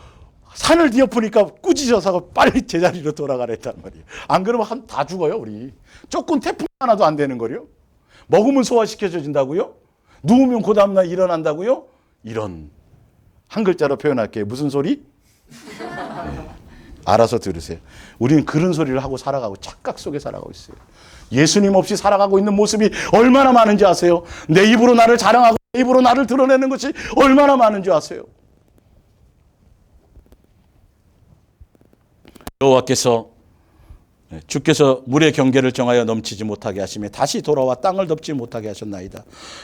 산을 뒤엎으니까 꾸짖어서 빨리 제자리로 돌아가랬단 말이에요. 안 그러면 다 죽어요. 우리 조금 태풍 하나도 안 되는 거요. 먹으면 소화시켜준다고요? 누우면 그 다음날 일어난다고요? 이런 한 글자로 표현할게요. 무슨 소리? 네. 알아서 들으세요. 우리는 그런 소리를 하고 살아가고 착각 속에 살아가고 있어요. 예수님 없이 살아가고 있는 모습이 얼마나 많은지 아세요? 내 입으로 나를 자랑하고 내 입으로 나를 드러내는 것이 얼마나 많은지 아세요? 여호와께서 주께서 물의 경계를 정하여 넘치지 못하게 하시며 다시 돌아와 땅을 덮지 못하게 하셨나이다.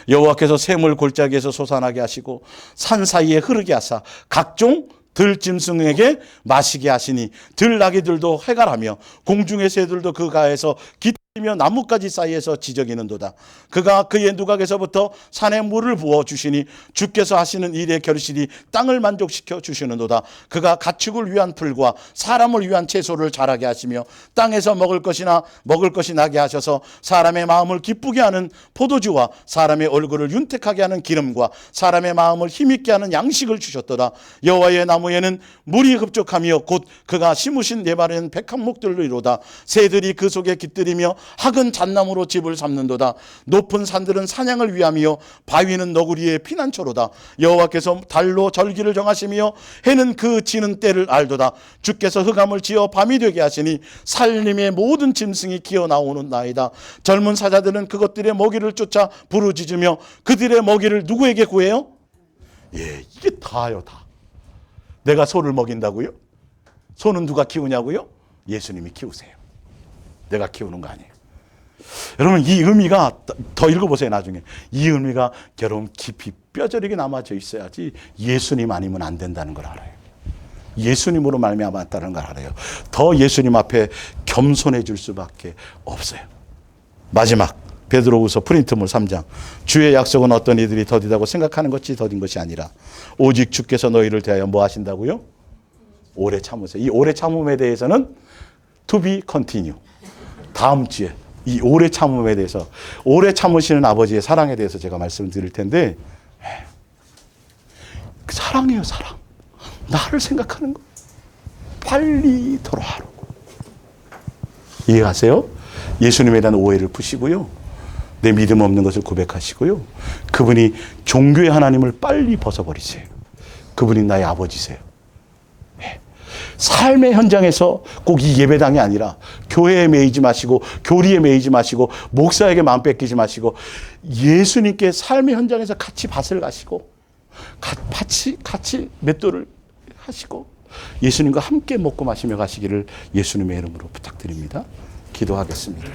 여호와께서 샘을 골짜기에서 솟아나게 하시고 산 사이에 흐르게 하사 각종 들짐승에게 마시게 하시니 들나귀들도 해갈하며 공중의 새들도 그 가에서 깃들며 나뭇가지 사이에서 지저귀는도다. 그가 그의 누각에서부터 산에 물을 부어 주시니 주께서 하시는 일의 결실이 땅을 만족시켜 주시는도다. 그가 가축을 위한 풀과 사람을 위한 채소를 자라게 하시며 땅에서 먹을 것이 나게 하셔서 사람의 마음을 기쁘게 하는 포도주와 사람의 얼굴을 윤택하게 하는 기름과 사람의 마음을 힘있게 하는 양식을 주셨도다. 여호와의 나무에는 물이 흡족하며 곧 그가 심으신 네바른 백합목들로 이로다. 새들이 그 속에 깃들이며 학은 잣나무로 집을 삼는도다. 높은 산들은 사냥을 위함이요 바위는 너구리의 피난처로다. 여호와께서 달로 절기를 정하시며 해는 그 지는 때를 알도다. 주께서 흑암을 지어 밤이 되게 하시니 살림의 모든 짐승이 기어 나오는 나이다. 젊은 사자들은 그것들의 먹이를 쫓아 부르짖으며 그들의 먹이를 누구에게 구해요? 예, 이게 다요, 다. 내가 소를 먹인다고요? 소는 누가 키우냐고요? 예수님이 키우세요. 내가 키우는 거 아니에요. 여러분, 이 의미가 더 읽어보세요. 나중에 이 의미가 여러분 깊이 뼈저리게 남아져 있어야지 예수님 아니면 안 된다는 걸 알아요. 예수님으로 말미암았다는 걸 알아요. 더 예수님 앞에 겸손해질 수밖에 없어요. 마지막 베드로후서 프린트물 3장 주의 약속은 어떤 이들이 더디다고 생각하는 것이 더딘 것이 아니라 오직 주께서 너희를 대하여 뭐 하신다고요? 오래 참으세요. 이 오래 참음에 대해서는 to be continue. 다음 주에 이 오래 참음에 대해서, 오래 참으시는 아버지의 사랑에 대해서 제가 말씀드릴 텐데, 사랑이에요, 사랑. 나를 생각하는 거. 빨리 돌아오라고. 이해하세요? 예수님에 대한 오해를 푸시고요. 내 믿음 없는 것을 고백하시고요. 그분이 종교의 하나님을 빨리 벗어버리세요. 그분이 나의 아버지세요. 삶의 현장에서 꼭 이 예배당이 아니라 교회에 매이지 마시고 교리에 매이지 마시고 목사에게 마음 뺏기지 마시고 예수님께 삶의 현장에서 같이 밭을 가시고 같이 맷돌을 하시고 예수님과 함께 먹고 마시며 가시기를 예수님의 이름으로 부탁드립니다. 기도하겠습니다.